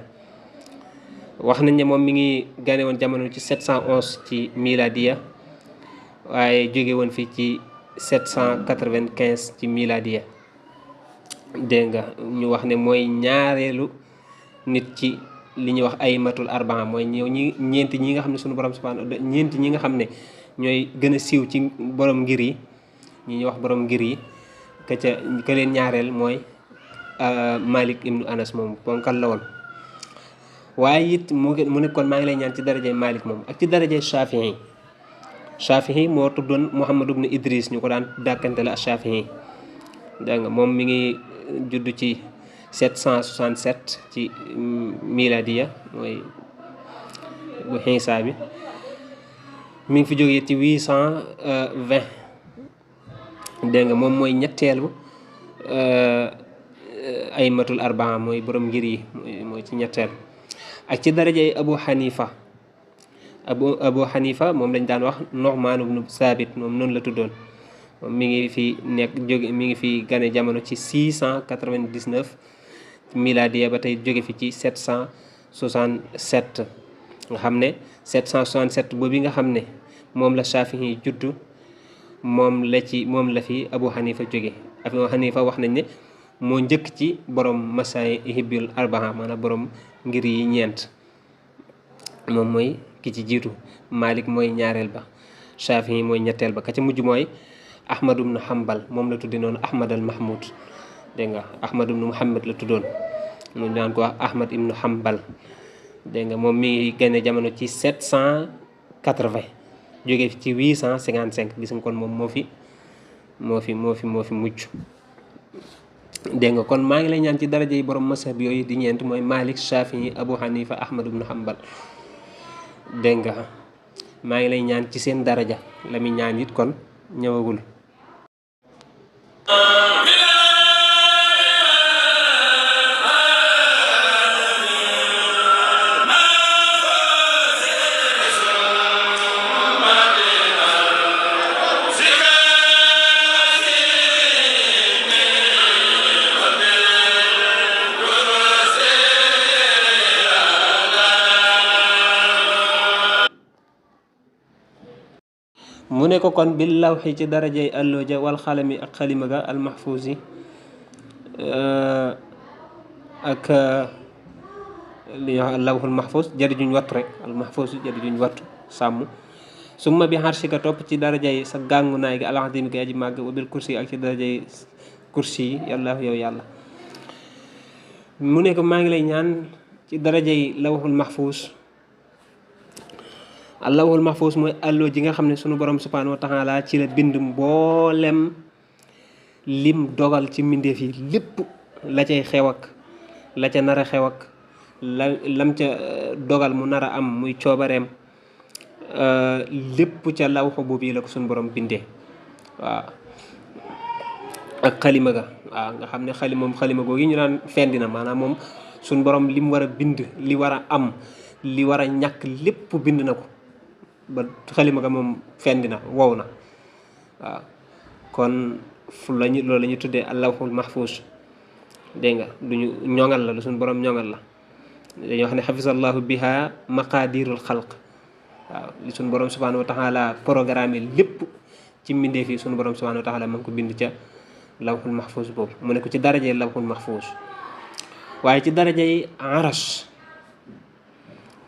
wax nañ ne moom mi ngi gane woon jamono ci 711 ci miladiya waaye jóge woon fii ci 795 ci miladiya dégg nga ñu wax ne mooy ñaareelu nit ci li ñuy wax ay matul arbaa mooy ñeenti ñi nga xam ne suñu borom subhanahu ñeenti ñi nga xam ne ñooy gën a siiw ci borom ngir yi ñi ñuy wax borom ngir yi ka leen ñaareel mooy Malik ibnu Anas moom ponkal la woon waaye it mu ne kon maa ngi lay ñaan ci darajay Malik moom ak ci darajay Shafi'i moo tuddoon Muhammad ibnu Idris ñu ko daan dàkkante la Shafi'i dégg nga moom mi ngi judd ci 767 ci miladiya mooy bu xiisa bi mi ngi fi jógee ci 820 dégg nga moom mooy ñetteelu ay matul arbaa mooy borom ngir yi mooy ci ñetteel ak ci darajay Abu Hanifa moom lañ daan wax Nu'man ibn Sabit moom noonu la tuddoon mi ngi fi mi ngi fi gane jamono ci 699 miladiya ba tey jóge fi ci 767 nga xam ne 767 boobu nga xam ne moom la Shafi'i juddu moom la fi Abu Hanifa jóge Abu Hanifa wax nañ ne moo njëkk ci borom masaahibul arbaa maanaam borom ngir yi ñeent moom mooy ki ci jiitu Malik mooy ñaareel ba Shafi'i mooy ñetteel ba ka ca mujj mooy Ahmad ibn Hanbal moom la tudde noonu Ahmad al Mahmoud dégg nga Ahmad ibn Muhammad la tuddoon mu daan ko wax Ahmad ibn Hanbal dégg nga moom mi ngi génne jamono ci 780 jóge ci 855 gis nga kon moom moo fi mujj dégg nga kon maa ngi lay ñaan ci daraja yi borom masahab yooyu di ñeent mooy Malik Shafi'i Abu Hanifa Ahmad ibn Hanbal dégg nga maa ngi lay ñaan ci seen daraja la mi ñaan it kon ñëwagul mu ne ko kon bil lawxi ci darajay alloja wal xalami ak xalima ga al mahfuusi ak li ñuy wax lawxul mahfuus jadi juñ wattu rek al mahfuus jadi juñ wattu sàmm summa bi harshika topp ci darajay sa gàngu naay gi al-azim gi aji màgg wa bil kursi ak ci darajay kursi yàlla yow yàlla mu ne ko maa ngi lay ñaan ci darajay lawhul mahfuz allahul mahfuz mooy àlloo ji nga xam ne sunu borom subhanahu wa taala ci la bind mboolem lim dogal ci mbindeef yi lépp la cay xew ak la ca nar a xew ak lam ca dogal mu nar a am muy coobareem lépp ca lawxu boobu yi la ko sunu borom bindee waaw ak xalima ga waaw nga xam ne xalima googu ñu naan fendi na maanaam moom sunu borom li mu war a bind li war a am li war a ñàkk lépp bind na ko ba xalima ga moom fendi na wow na waaw kon fu lañu loolu la ñu tuddee allahul mahfuz dégg nga duñu ñoŋal la lu suñu borom ñoŋal la dañuy wax ne xafisallahu biha maqadirul xalq waaw li suñu borom subhanahu wa taala programme lépp ci mbindeef yi suñu borom subhanahu wa taala ma ngi ko bind ca lawhul mahfuz boobu mu ne ko ci darajey lawhul mahfuz waaye ci darajey arash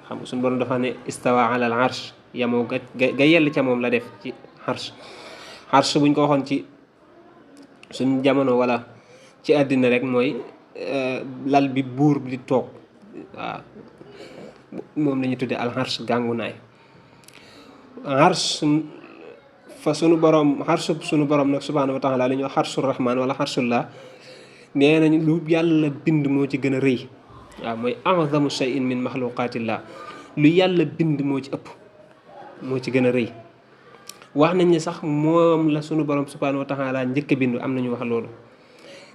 xam nga suñu borom dafa ne istawa ala al arsh yamoo ga yell ca moom la def ci arsh buñ ko waxoon ci suñ jamono wala ci àddina rek mooy lal bi buur bi di toog waaw moom la ñu tuddee al arsh gàngu naay arsh fa sunu borom arsh sunu borom nag subhanahu wa taala la ñuy wax arshur rahman wala arshullah nee nañ lu yàlla bind moo ci gën a rëy waaw mooy a'zamu shay'in min maxluqatillah lu yàlla bind moo ci ëpp moo ci gën a rëy wax nañ ne sax moom la sunu borom subhanahu wa taala njëkk a bindu am nañu wax loolu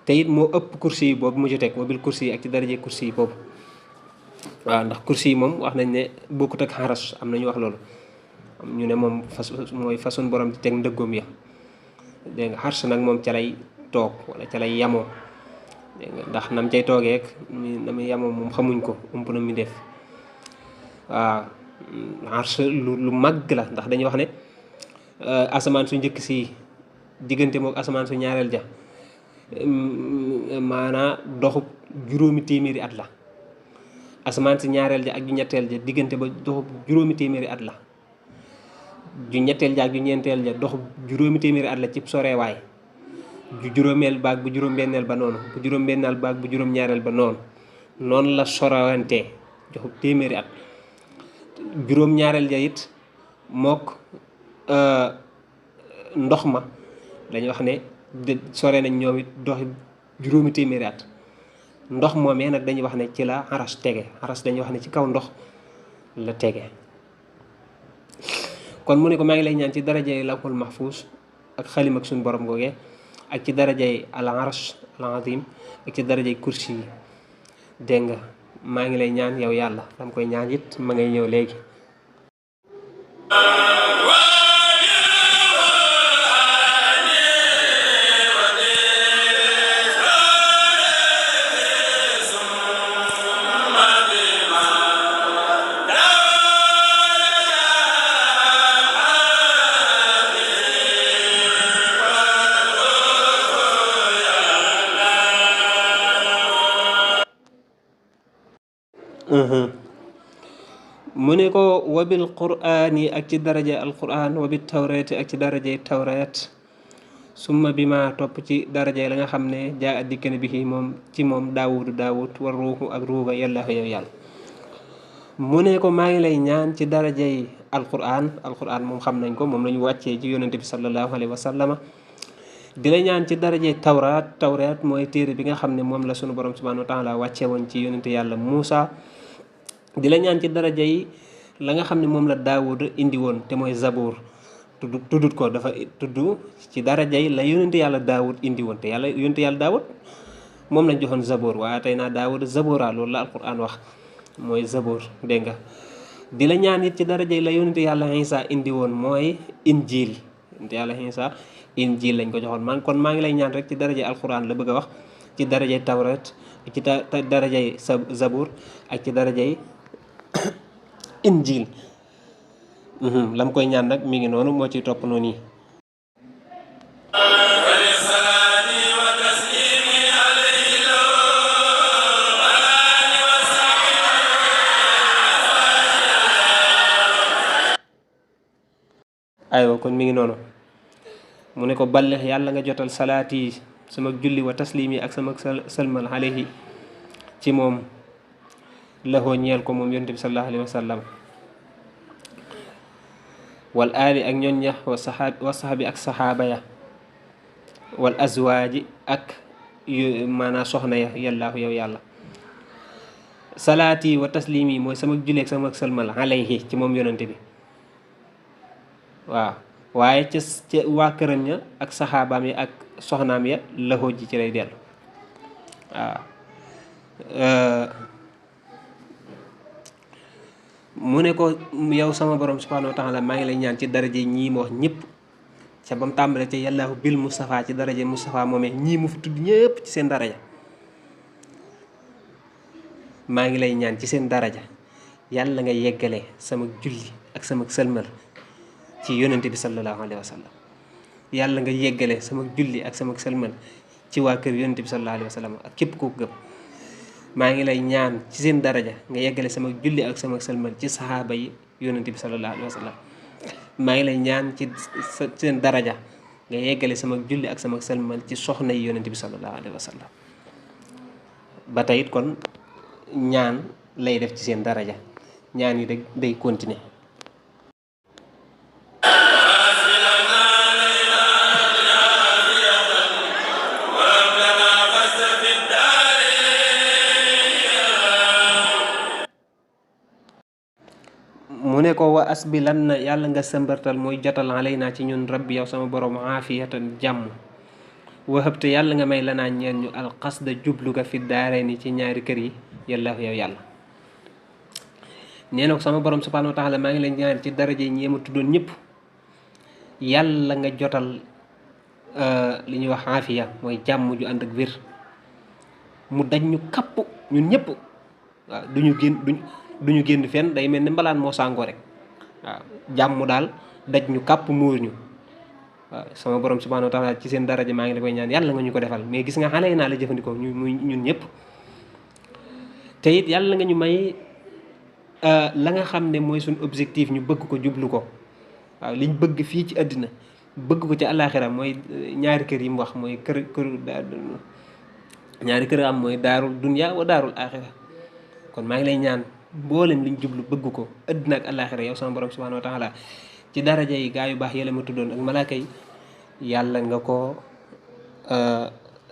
te it moo ëpp kursi yi boobu mu ci teg wabil kursi yi ak ci daraje kursi yi boobu waaw ndax kursi yi moom wax nañ ne bokkut ak xaras am nañu wax loolu am ñu ne moom mooy fa sunu borom di teg ndëggoom ya dégg nga xars nag moom ca lay toog wala ca lay yamoo dégg nga ndax nam cay toogeek na muy yamoo moom xamuñ ko ump na mi def waaw xars lu màgg la ndax dañuy wax ne asamaan su njëkk si diggante mook asamaan su ñaareel ja maanaa doxub juróomi téeméeri at la asamaan si ñaareel ja ak ju ñetteel ja diggante ba doxub juróomi téeméeri at la ju ñetteel ja ak ju ñeenteel ja doxub juróomi téeméeri at la ci sorewaay ju juróomeel baag bu juróom-benneel ba noonu bu juróom-benneel baag bu juróom-ñaareel ba noonu la sorewantee doxub téeméeri at juróom-ñaareel ja it mook ndox ma dañuy wax ne sore nañ ñoom it doxi juróomi téeméeri at ndox moomee nag dañuy wax ne ci la aras tege aras dañuy wax ne ci kaw ndox la tege kon mu ne ko maa ngi lay ñaan ci darajay lawhul mahfuz ak xalim ak suñu borom googee ak ci darajay al arsh al azim ak ci darajay kursi yi dégg nga maa ngi lay ñaan yow yàlla dama koy ñaan it ma ngay ñëw léegi mu ne ko wabil quraan yi ak ci daraje alquran wabil tawreet ak ci daraje tawreet summa bi ma topp ci daraje la nga xam ne jaa dikk na bi moom ci moom daawud war ruuxu ak ruuga yàlla yow yàlla mu ne ko maa ngi lay ñaan ci darajey alquran moom xam nañ ko moom la ñu wàccee ci yonente bi sallallahu alayhi wa sallama di la ñaan ci daraje tawreet mooy téere bi nga xam ne moom la sunu borom subhanahu wa taala wàccee woon ci yonente yàlla Muusa di la ñaan ci daraja yi la nga xam ne moom la daawud indi woon te mooy zabour tuddut ko dafa tudd ci daraja yi la yonente yàlla daawud indi woon te yonente yàlla daawud moom lañ joxoon zabour waaye tey naa daawud zabora loolu la alquran wax mooy zabour dégg nga di la ñaan it ci daraja yi la yonente yàlla Isa indi woon mooy injil yonente yàlla Isa injil lañ ko joxoon man kon maa ngi lay ñaan rek ci daraja alquran la bëgg a wax ci darajay tawret ak ci darajay zabour ak ci darajay injil lam koy ñaan nag mi ngi noonu moo ciy topp noonu yi aywa kon mi ngi noonu mu ne ko ballex yàlla nga jotal salaati sama julli wa taslimi ak sama sëlmal alayhi ci moom laxoo ñeel ko moom yonent bi sallallahu alayhi wa sallam wal aali ak ñoñ ña wa saxaabi ak saxaaba ya wal azwaaji ak maanaa soxna ya yàllaahu yow yàlla salaati wa taslimi mooy sama julli ak sama sëlmal alayhi ci moom yonent bi waaw waaye ca waa këram ña ak saxaabaam yi ak soxnaam ya laxoo ji ci lay dellu waaw mu ne ko yow sama borom subhanahu wa taala maa ngi lay ñaan ci daraje ñii ma wax ñëpp ca ba mu tàmbale ca yàllaahu bil Moustapha ci daraje Moustapha moomee ñii mu fi tudd ñëpp ci seen daraja maa ngi lay ñaan ci seen daraja yàlla nga yeggale sama julli ak sama sëlmal ci yonente bi sallallahu alayhi wa sallam yàlla nga yeggale sama julli ak sama sëlmal ci waa kër yonente bi sallallahu alayhi wa sallam ak képp koo gëm maa ngi lay ñaan ci seen daraja nga yeggale sama julli ak sama sëlmal ci saxaaba yi yonente bi sallallahu alayhi wa sallam maa ngi lay ñaan ci seen daraja nga yeggale sama julli ak sama sëlmal ci soxna yi yonente bi sallallahu alayhi wa sallam ba tey it kon ñaan lay def ci seen daraja ñaan yi day continuer mu ne ko wa asbilan na yàlla nga sëmbartal mooy jotal alay naa ci ñun rabbi yow sama borom aafiyatan jàmm waxëbte yàlla nga may lanaa ñeen ñu alxasda jublu ga fi daaree ni ci ñaari kër yi yàllaahu yow yàlla nee na ko sama borom subhanahu wa taala maa ngi leen ñaan ci daraje ñi ma tuddoon ñëpp yàlla nga jotal li ñuy wax aafiya mooy jàmm ju ànd ak wér mu daj ñu kapp ñun ñëpp waaw duñu génn fenn day mel ni mbalaan moo sàngoo rek waaw jàmm daal daj ñu kàpp muur ñu waaw sama borom subhanahu wa taala ci seen daraja maa ngi la koy ñaan yàlla nga ñu ko defal mais gis nga xale yi naa la jëfandikoo ñun ñëpp te it yàlla nga ñu may la nga xam ne mooy suñu objectif ñu bëgg ko jublu ko waaw liñ bëgg fii ci àddina bëgg ko ci àllaaxira mooy ñaari kër yi mu wax mooy ñaari kër am mooy daarul dunya wa daarul aaxira kon maa ngi lay ñaan mboolem liñ jublu bëgg ko àddina ak àllaaxira yow sama borom subhanahu wa taala ci daraja yi gaa yu baax yële ma tuddoon ak malaaka yi yàlla nga ko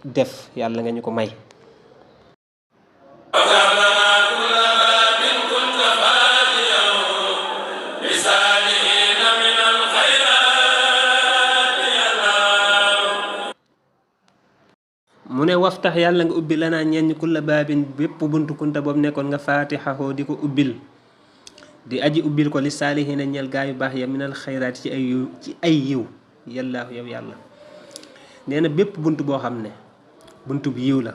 def yàlla nga ñu ko may mu ne waftax yàlla nga ubbi lanaa ñeen ñi kulla baabin bépp buntu kunta boobu nekkoon nga faatixaxoo di ko ubbil di aji ubbil ko li saalihiina ñeel gaa yu baax ya minal xayraat ci ay yiw yàllaahu yow yàlla nee na bépp bunt boo xam ne buntub yiw la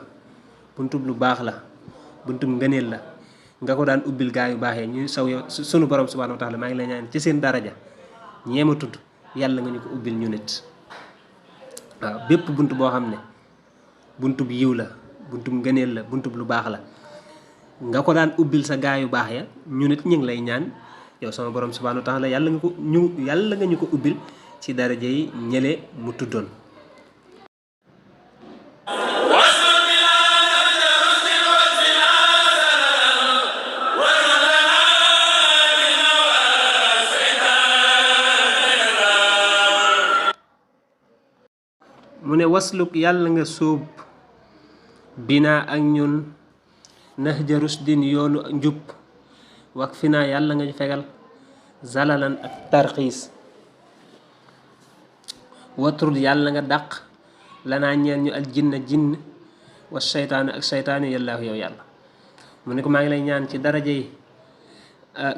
buntub lu baax la buntub ngëneel la nga ko daan ubbil gaa yu baax ya ñu saw yow sunu borom subhaanahu wa taala maa ngi la ñaan ci seen daraja ñeema tudd yàlla nga ñu ko ubbil ñu nit waaw bépp bunt boo xam ne buntub yiw la buntub ngëneel la buntub lu baax la nga ko daan ubbil sa gaa yu baax ya ñu nit ñu ngi lay ñaan yow sama borom subhanahu wa taala yàlla nga ñu ko ubbil ci daraja yi ñële mu tuddoon mu ne wasluk yàlla nga sóob binaa ak ñun nahja rusdin yoonu njub wak fi naa yàlla nga ñu fegal zalalan ak tarxiis watrul yàlla nga dàq lanaa ñeen ñu al jinna jinn wa seytaane ak seytaane yàllaahu yow yàlla mu ne ko maa ngi lay ñaan ci daraja yi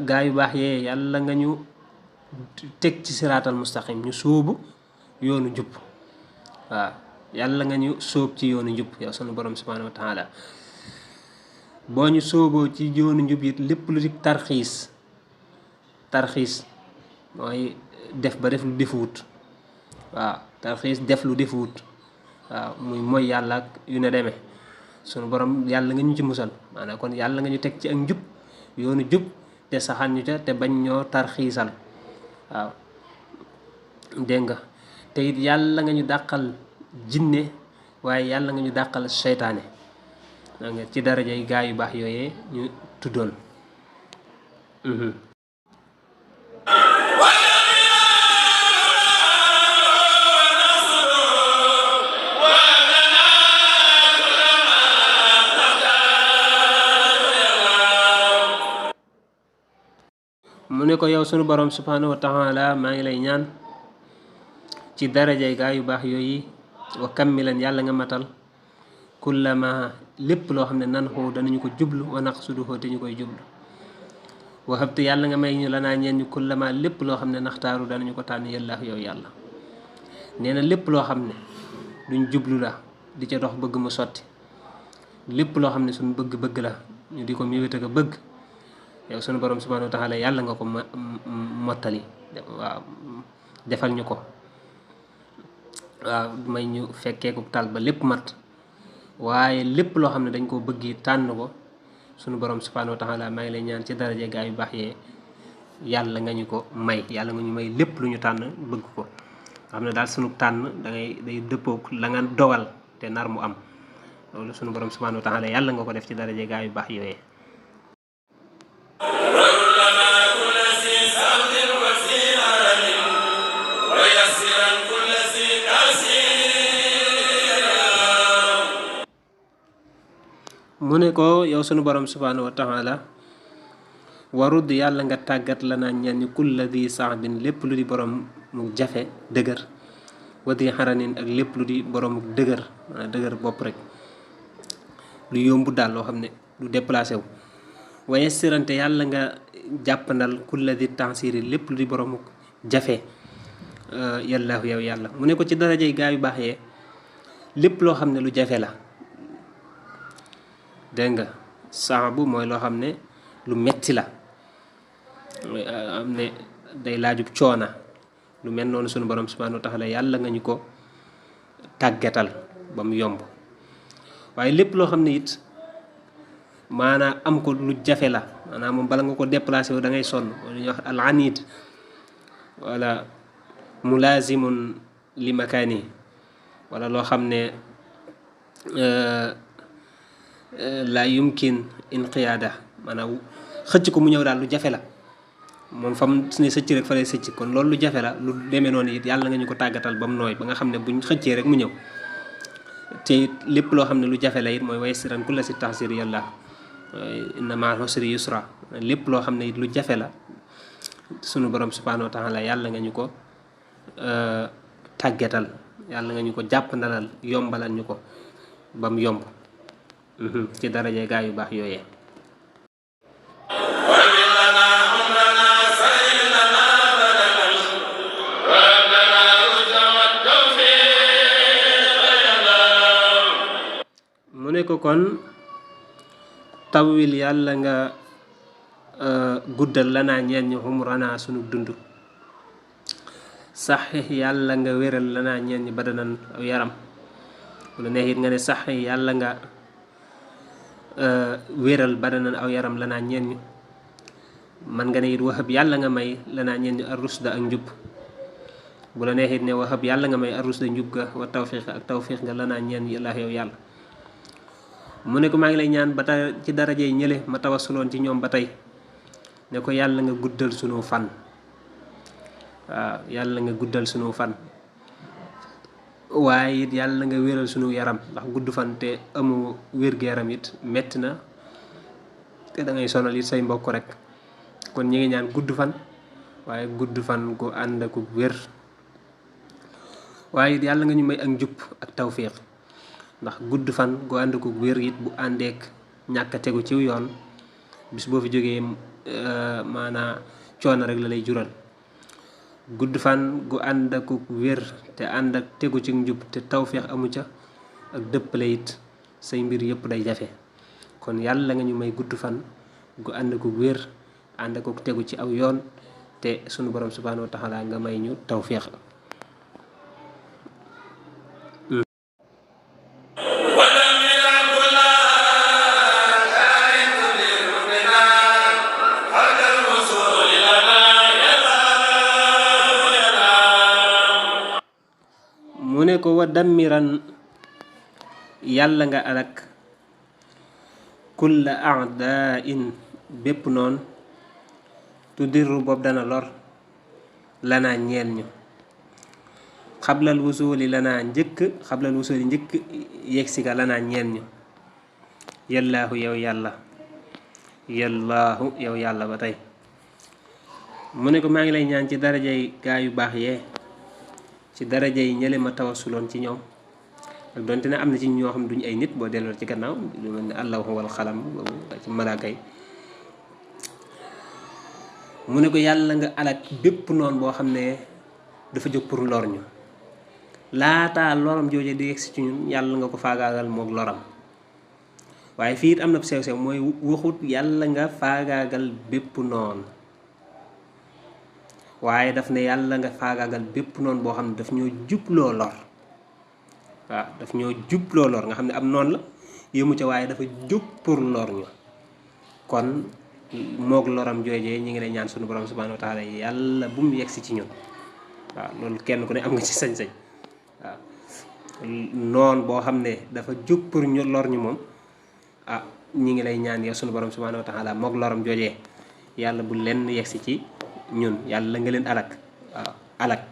gaa yu baax yee yàlla nga ñu teg ci siraatal mustaqim ñu sóobu yoonu njub waaw yàlla nga ñu sóob ci yoonu njub yow sunu borom subhanahu wa taala boo ñu sóoboo ci yoonu njub it lépp lu di tarxiis mooy def ba def lu defuwut waaw tarxiis def lu defuwut waaw muy mooy yàlla ak yu ne demee sunu borom yàlla nga ñu ci musal maanaam kon yàlla nga ñu teg ci ak njub yoonu jub te saxal ñu ca te bañ ñoo tarxiisal waaw dégg nga te it yàlla nga ñu dàqal jinne waaye yàlla nga ñu dàqal seytaane dégg nga ci darajay gaa yu baax yooyee ñu tuddoon. mu ne ko yow sunu borom subhanahu wa taala maa ngi lay ñaan ci darajay gaa yu baax yooyu wa kammilan yàlla nga matal kullama lépp loo xam ne nan xoo danañu ko jublu wa naqsuduhu te ñu koy jublu wa habtu yàlla nga may ñu lanaa ñeen ñu kullama lépp loo xam ne naxtaaru danañu ko tànn yàlla yow yàlla nee na lépp loo xam ne duñ jublu la di ca dox bëgg mu sotti lépp loo xam ne suñu bëgg-bëgg la ñu di ko miwéta ko bëgg yow sunu borom subhanahu wa taala yàlla nga ko mottali waaw defal ñu ko waaw may ñu fekkeeku tal ba lépp mat waaye lépp loo xam ne dañ koo bëgg tànn ko sunu borom subhanahu wa taala maa ngi lay ñaan ci daraje gaa yu baax yee yàlla nga ñu ko may yàlla nga ñu may lépp lu ñu tànn bëgg ko xam ne daal sunu tànn day dëppook la nga dogal te nar mu am loolu sunu borom subhanahu wa taala yàlla nga ko def ci daraje gaa yu baax yooyee. mu ne ko yow sunu borom subhanahu wa taala warud yàlla nga tàggat la naa ñaan ñi kulla di saabin lépp lu di borom mu jafe dëgër wadi xaranin ak lépp lu di borom mu dëgër maanaam dëgër bopp rek lu yombu daal loo xam ne du déplacé wu waaye sirante yàlla nga jàppandal kulla di tansiri lépp lu di borom mu jafe yàllaahu yow yàlla mu ne ko ci darajay gaa yu baax yee lépp loo xam ne lu jafe la dégg nga saabu mooy loo xam ne lu metti la am ne day laajub coona lu mel noonu sunu borom subhanahu wa taala yàlla nga ñu ko tàggatal ba mu yomb waaye lépp loo xam ne it maanaam am ko lu jafe la maanaam moom bala nga ko déplacé wu da ngay sonn lu ñuy wax al anid wala mulazimun li makaani wala loo xam ne la yumkin inqiyaada maanaam xëcc ko mu ñëw daal lu jafe la moom fam su ne sëcc rek fa lay sëcc kon loolu lu jafe la lu demee noonu it yàlla nga ñu ko tàggatal ba mu nooy ba nga xam ne buñ xëccee rek mu ñëw te it lépp loo xam ne lu jafe la it mooy waysiran kulla si taxsir yàlla inna ma'al usri yusra lépp loo xam ne it lu jafe la sunu borom subhanahu wa taala yàlla nga ñu ko tàggatal yàlla nga ñu ko jàppandalal yombalal ñu ko ba mu yomb ci daraje gaa yu baax yooyee. mu ne ko kon tawwil yàlla nga guddal lanaa ñeen ñi xumranaa sunu dund saxix yàlla nga wéral lanaa ñeen ñi badanan aw yaram wala neex it nga ne saxix yàlla nga wéral badanan aw yaram lanaa ñeen ñi man nga ne it wahab yàlla nga may lanaa ñeen ñi arrusda ak njub bu la neex it ne wahab yàlla nga may arrusda njub ga wa tawfiq ak tawfiq nga lanaa ñeen ñi allah yow yàlla mu ne ko maa ngi lay ñaan ba tey ci darajey ñële ma tawasuloon ci ñoom ba tey ne ko yàlla nga guddal sunu fan waaw yàlla nga guddal sunu fan waaye it yàlla nga wéral sunu yaram ndax gudd fan te amu wér-gu-yaram it metti na te da ngay sonal it say mbokk rek kon ñi ngi ñaan gudd fan waaye gudd fan gu ànd ak wér waaye it yàlla nga ñu may ak njub ak tawfiq ndax gudd fan gu ànd ko wér it bu àndeek ñàkk a tegu ciw yoon bis boo fi jógee maanaa coono rek la lay jural gudd fan gu ànd ak wér te ànd ak tegu ci njub te tawféex amu ca ak dëppale it say mbir yëpp day jafe kon yàlla nga ñu may gudd fan gu ànd ak wér ànd ak tegu ci aw yoon te sunu borom subhanahu wa taala nga may ñu tawféex ne ko wa dammiran yàlla nga alak kulla a'dain bépp noon tudirru boobu dana lor lanaa ñeel ñu xablal wusuli lanaa njëkk xablal wusuli njëkk yegsi ka lanaa ñeel ñu yallaahu yow yàlla yallaahu yow yàlla ba tey mu ne ko maa ngi lay ñaan ci darajay gaa yu baax yee ci darajay ñële ma tawasuloon ci ñoom ak donte ne am na ci ñoo xam duñ ay nit boo delloo ci gannaaw lu mel ne allahu wal xalam ci malaaka yi mu ne ko yàlla nga alak bépp noonu boo xam ne dafa jóg pour lor ñu laataa loram jooje di yegsi ci ñun yàlla nga ko faagaagal moog loram waaye fii it am na sew sew mooy waxut yàlla nga faagaagal bépp noonu waaye daf ne yàlla nga faagaagal bépp noonu boo xam ne daf ñoo jubloo lor waaw daf ñoo jubloo lor nga xam ne am noonu la yëmu ca waaye dafa jub pour lor ñu kon moog loram joojee ñi ngi lay ñaan sunu borom subhanahu wa taala yàlla bu mu yegsi ci ñun waaw loolu kenn ku ne am nga ci sañ-sañ waaw noon boo xam ne dafa jub pour ñu lor ñu moom ñi ngi lay ñaan yow sunu borom subhanahu wa taala moog loram joojee yàlla bu lenn yegsi ci ñun yàlla nga leen alak waaw alak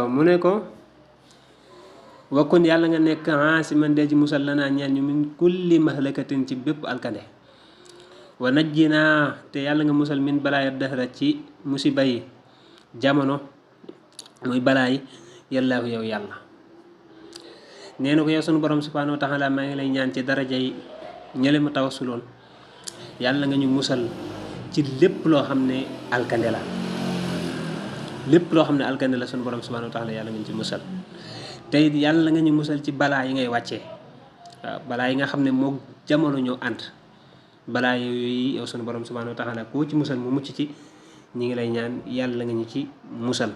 mu ne ko wakkun yàlla nga nekk aasiman dee ci musal lanaa ñeel ñu min kulli mahlakatin ci bépp alkande wa najjinaa te yàlla nga musal min balaaya dahra ci musiba yi jamono muy balaa yi yàllaahu yow yàlla nee na ko yow sunu borom subhanahu wa taala maa ngi lay ñaan ci daraja yi ñële ma tawasuloon yàlla nga ñu musal ci lépp loo xam ne alkande la lépp loo xam ne alkande la sunu borom subhanahu wa taala yàlla nga ñu ci musal te it yàlla nga ñu musal ci balaa yi ngay wàccee waaw balaa yi nga xam ne moo jamono ñoo ànd balaa yooyu yow sunu borom subhanahu wa taala koo ci musal mu mucc ci ñi ngi lay ñaan yàlla nga ñu ci musal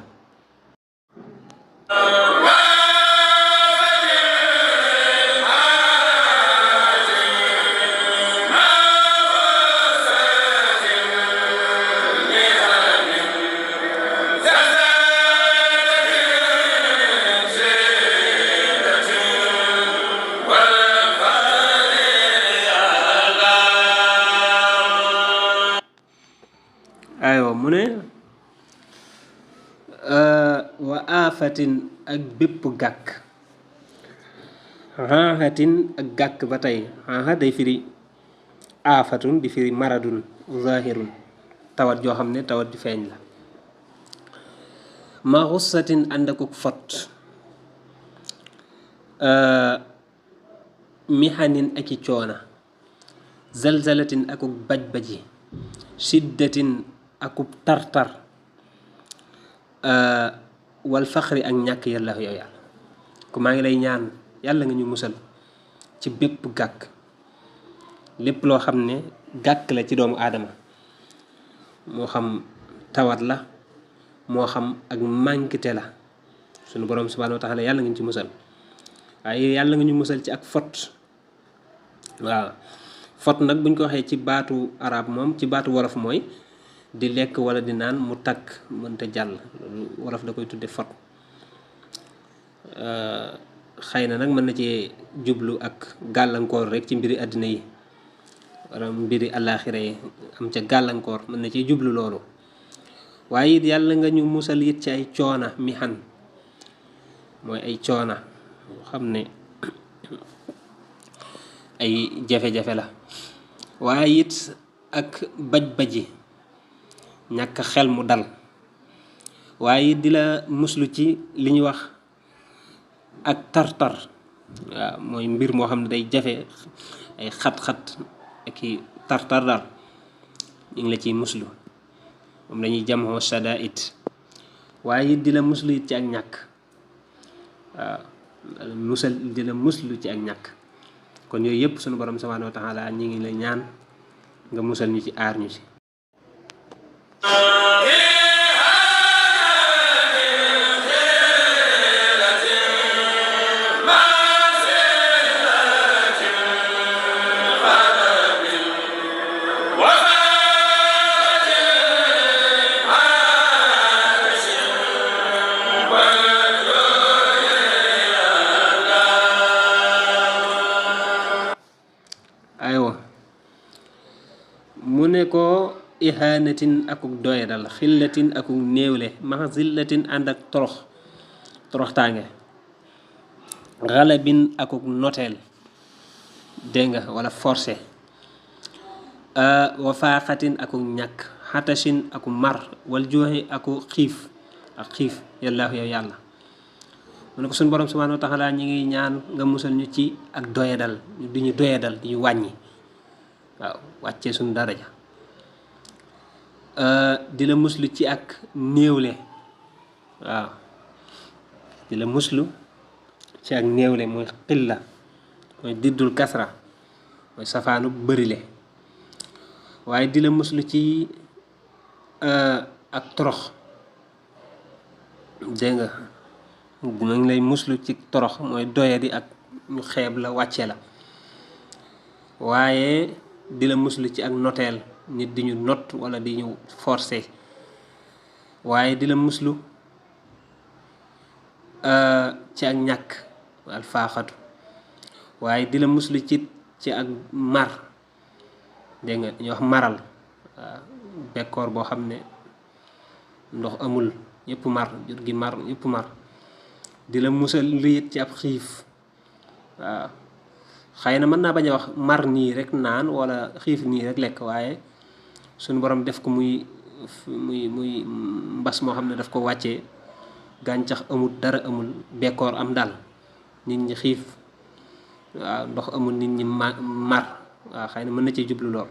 aywa mu ne wa aafatin ak bépp gàkk xaaxatin ak gàkk ba tey xaaxa day firi aafatun di firi maradun zahirun tawat joo xam ne tawat ju feeñ la ma xussatin ànd akuk fot mixanin aki coona zalzalatin akuk baj-baji shiddatin akub tartar wal faxri ak ñàkk yàlla yow yàlla ku maa ngi lay ñaan yàlla nga ñu musal ci bépp gàkk lépp loo xam ne gàkk la ci doomu aadama moo xam tawat la moo xam ak mànkite la sunu borom subhanahu wa taala yàlla nga ñu ci musal waaye yàlla nga ñu musal ci ak fot waaw fot nag buñ ko waxee ci baatu arab moom ci baatu wolof mooy di lekk wala di naan mu takk mënta jàll loolu wolof da koy tudde fot xëy na nag mën na ci jublu ak gàllankoor rek ci mbiri àddina yi wala mbiri àllaaxira yi am ca gàllankoor mën na ci jublu loolu waaye it yàlla nga ñu musal it ci ay coona mihan mooy ay coona xam ne ay jafe-jafe la waaye it ak baj-baji ñàkk xel mu dal waaye di la muslu ci li ñuy wax ak tar-tar waaw mooy mbir moo xam ne day jafe ay xat-xat ak i tar-tar daal ñu ngi la ciy muslu moom lañuy jamoo shadaa'id waaye di la muslu it ci ak ñàkk waaw musal di la muslu ci ak ñàkk kon yooyu yëpp sunu borom subhanahu wa taala ñi ngi lay ñaan nga musal ñu ci aar ñu ci. mu ne ko ihanatin akuk doyadal xillatin akuk néewle maxa zillatin ànd ak toroxtaange xalabin akuk noteel dégg nga wala forcé wa faaxatin akuk ñàkk xatashin aku mar wal jooxi aku xiif yàllaahu yow yàlla mu ne ko suñu borom subhanahu wa taala ñi ngi ñaan nga musal ñu ci ak doyadal di ñu wàññi waaw wàccee suñu daraja di la muslu ci ak néewle waaw di la muslu ci ak néewle mooy xilla mooy diddul kasra mooy safaanu bërile waaye di la muslu ci ak torox dégg nga mu ngi lay muslu ci torox mooy doyadi ak ñu xeeb la wàcce la waaye di la muslu ci ak noteel nit di ñu not wala di ñu forcer waaye di la muslu ci ak ñàkk al faaxatu waaye di la muslu ci ak mar dégg nga dañuy wax maral waaw bekkoor boo xam ne ndox amul ñëpp mar jur gi mar ñëpp mar di la musal liit ci ab xiif waaw xëy na mën naa bañ a wax mar nii rek naan wala xiif nii rek lekk waaye suñu borom def ko muy mbas moo xam ne daf ko wàccee gàncax amul dara amul bekkoor am daal nit ñi xiif waaw ndox amul nit ñi mar waaw xëy na mën na cee jublu lool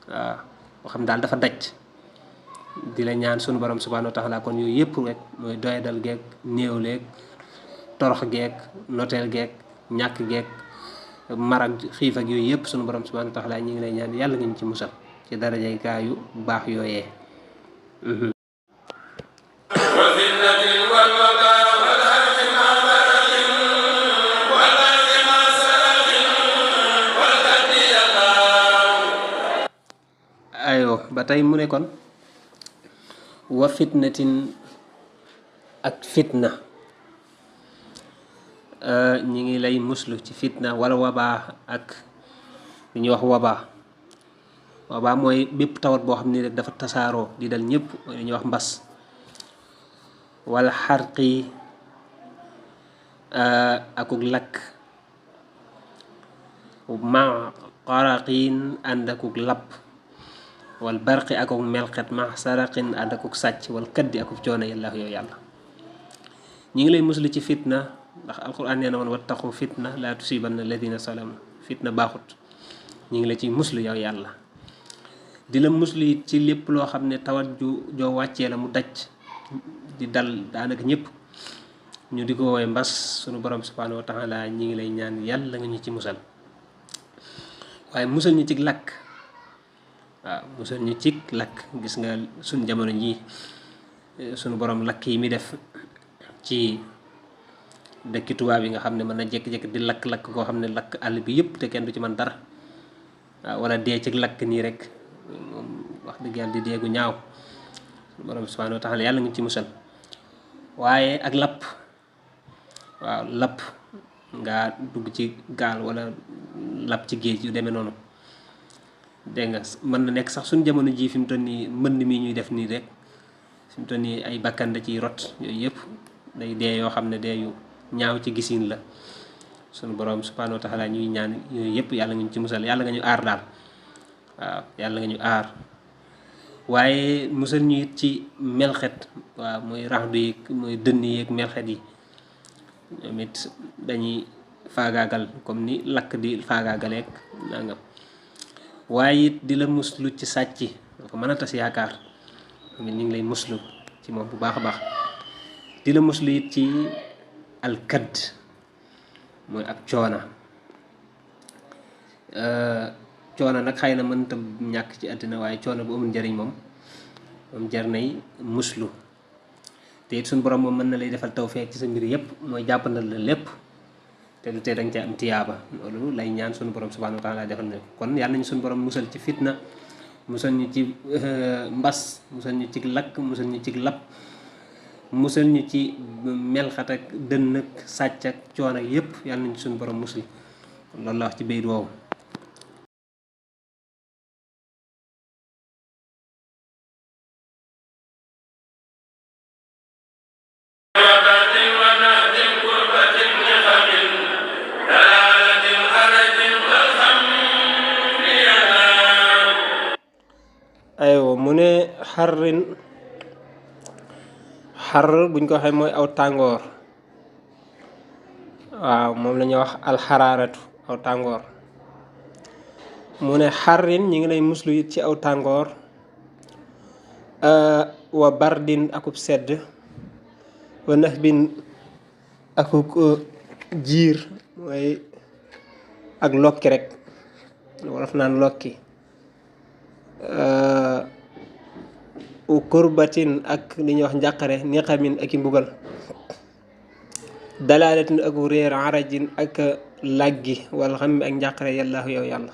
waaw boo xam daal dafa daj di la ñaan suñu borom subhanahu wa taala kon yooyu yëpp rek mooy doyadal geeg néew leeg torox geeg noteel geeg ñàkk geeg mar ak xiif ak yooyu yëpp suñu borom subhanahu wa taala ñu ngi lay ñaan yàlla nga ñu ci musal ci darajay gaa yu baax yooyee. ayo ba tey mu ne kon wa fitnatin ak fitna ñi ngi lay muslu ci fitna wala wabaa ak li ñuy wax wabaa mooy bépp tawat boo xam ne rek dafa tasaaroo di dal ñëpp mooy li ñuy wax mbas wala xarqi akuk lakk ma qaraqin ànd akuk lapp wal barqi akuk melxet ma saraqin ànd akuk sàcc wal kaddi akuk coono yàllaahu yow yàlla ñi ngi lay muslu ci fitna ndax alquran nee na woon wattaqu fitna la tusibanna alladina salamu fitna baaxut ñi ngi la ci muslu yow yàlla di la muslu it ci lépp loo xam ne tawat joo wàccee la mu daj di dal daanaka ñëpp ñu di ko woowee mbas sunu borom subhanahu wa taala ñi ngi lay ñaan yàlla nga ñu ci musal waaye musal ñu ci lakk waaw musal ñu ci lakk gis nga suñ jamono ji sunu borom lakk yi mi def ci dëkki tubaab yi nga xam ne mën na jékki-jékki di lakk-lakk koo xam ne lakk àll bi yëpp te kenn du ci mën dara waaw wala dee ci lakk nii rek moom wax dëgg yàlla di deegu ñaaw sunu borom subhanahu wa taala yàlla nga ci musal waaye ak lapp waaw lapp nga dugg ci gaal wala lapp ci géej yu demee noonu dégg nga mën na nekk sax suñ jamono ji fi mu toll nii mbënd mi ñuy def nii rek fi mu toll nii ay bakkan da ciy rot yooyu yëpp day dee yoo xam ne dee yu ñaaw ci gisin la sunu borom subhanahu wa taala ñuy ñaan yooyu yëpp yàlla nga ñu ci musal yàlla nga ñu aar daal waaw yàlla nga ñu aar waaye musal ñu it ci melxet waaw mooy raxdu yi mooy dënn yeeg melxet yi ñoom it dañuy faagaagal comme ni lakk di faagaagaleeg nangam waaye it di la muslu ci sàcc dafa mën a tas yaakaar ñu ngi lay muslu ci moom bu baax a baax di la muslu it ci alkadd mooy ak coona coono nag xëy na mënta ñàkk ci àddina waaye coono bu amul njëriñ moom jar nay muslu te it suñu borom moom mën na lay defal tawfeex ci sa mbir yépp mooy jàppandal la lépp te du tee danga ca am tiyaaba loolu lay ñaan suñu borom subhanahu wa taala defal na kon yàlla nañu suñu borom musal ci fitna musal ñu ci mbas musal ñu ci lakk musal ñu ci lap musal ñu ci melxat ak dënn ak sàcc ak coono yépp yàlla nañu suñu borom musal kon loolu la wax ci bayit woowu aywa mu ne xarrin xar buñ ko waxee mooy aw tàngoor waaw moom la ñuy wax alxaraaratu aw tàngoor mu ne xarrin ñi ngi lay muslu it ci aw tàngoor wa bardin akub sedd wa nax bin akuk jiir mooy ak lokki rek wolof naan lokki u kurbatin ak li ñuy wax njàqare niqamin ak i mbugal dalalatin ak réer arajin ak laggi wala xam mi ak njàqare yàllaahu yow yàlla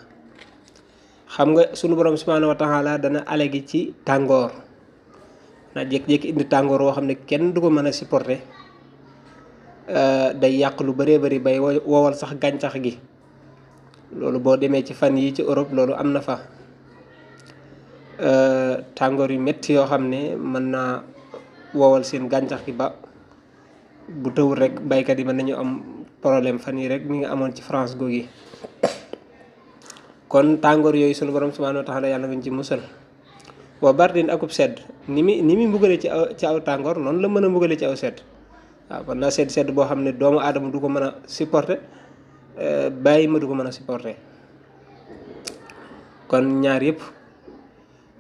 xam nga sunu borom subhanahu wa taala dana alegi ci tàngoor na jékki-jékki indi tàngoor woo xam ne kenn du ko mën a supporter day yàq lu bëree bëri bay wowal sax gàncax gi loolu boo demee ci fan yi ci Europe loolu am na fa tàngoor yu métti yoo xam ne mën naa wowal seen gàncax gi ba bu tawul rek baykat yi mën nañu am problème fan yi rek mi nga amoon ci France googi kon tàngoor yooyu sunu borom subhanahu wa taala yàlla nga ci musal wa bardin akub sedd ni mi mbugale ci aw tàngoor noonu la mën a mbugale ci aw sedd waaw kon naa sedd boo xam ne doomu aadama du ko mën a supporter bàyyi ma du ko mën a supporter kon ñaar yëpp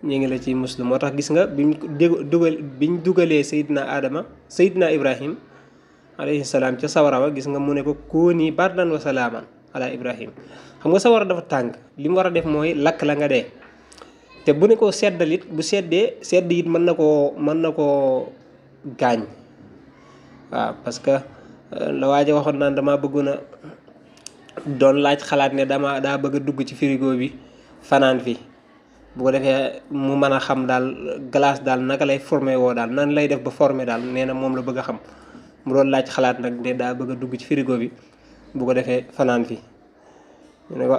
ñu ngi la ci muslim moo tax gis nga biñ dugalee Seydina Ibrahim alayhi salaam ca sawara wa gis nga mu ne ko kuuni bardan wa salaaman ala Ibrahim xam nga sawara dafa tàng li mu war a def mooy lakk la nga dee te bu ne ko seddalit bu seddee sedd it mën na koo gaañ waaw parce que la waaja waxoon naan dama bëggoon a doon laaj xalaat ne daa bëgg a dugg ci frigo bi fanaan fi bu ko defee mu mën a xam daal glace daal naka lay formé woo daal nan lay def ba formé daal nee na moom la bëgg a xam mu doon laaj xalaat nag ne daa bëgg a dugg ci frigo bi bu ko defee fanaan fi ñu ne ko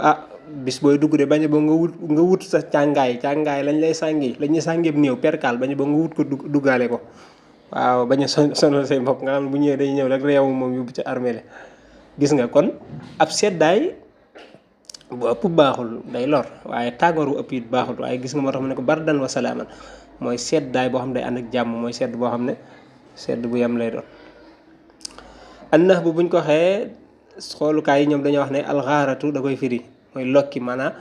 bis booy dugg de bañ ba nga wut sa càngaay lañ lay sàngi la ñuy sàngeeb néew perkaal bañ ba nga wut ko duggaale ko waaw bañ a sonal say mbokk nga xam ne bu ñëwee day ñëw rek réew moom yóbbu ci armée la gis nga kon ab seddaay bu ëpp baaxul day lor waaye tàngooru ëpp it baaxul waaye gis nga moo tax mu ne ko bardan wa salaaman mooy seddaay boo xam ne day ànd ak jàmm mooy sedd boo xam ne sedd bu yem lay doon annax bu buñ ko waxee xoolukaay yi ñoom dañoo wax ne alxaaratu da koy firi mooy lokki maanaam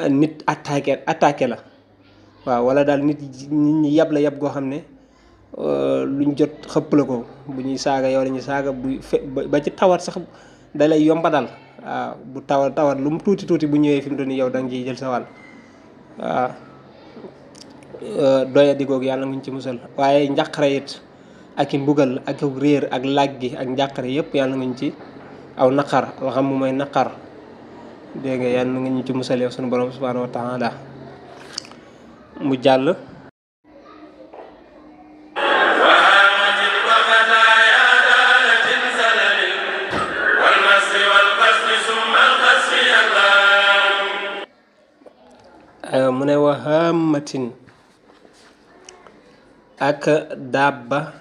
nit attaqué la waaw wala daal nit ñi yab la yab goo xam ne luñ jot xëpp la ko bu ñuy saaga yow la ñuy saaga ba ci tawat sax da lay yomba dal waaw bu tawat lu mu tuuti bu ñëwee fi mu doon yow da nga ciy jël sa wàll waaw doya di googu yàlla nguñ ci musal waaye njàqare it ak i mbugal ak réer ak làggi ak njàqare yëpp yàlla nguñ ci aw naqar alxam mu mooy naqar dégg nga yàlla nga ñu ci musal yow sunu borom subhanahu wa taala mu jàll mu ne wa hamatin ak dabba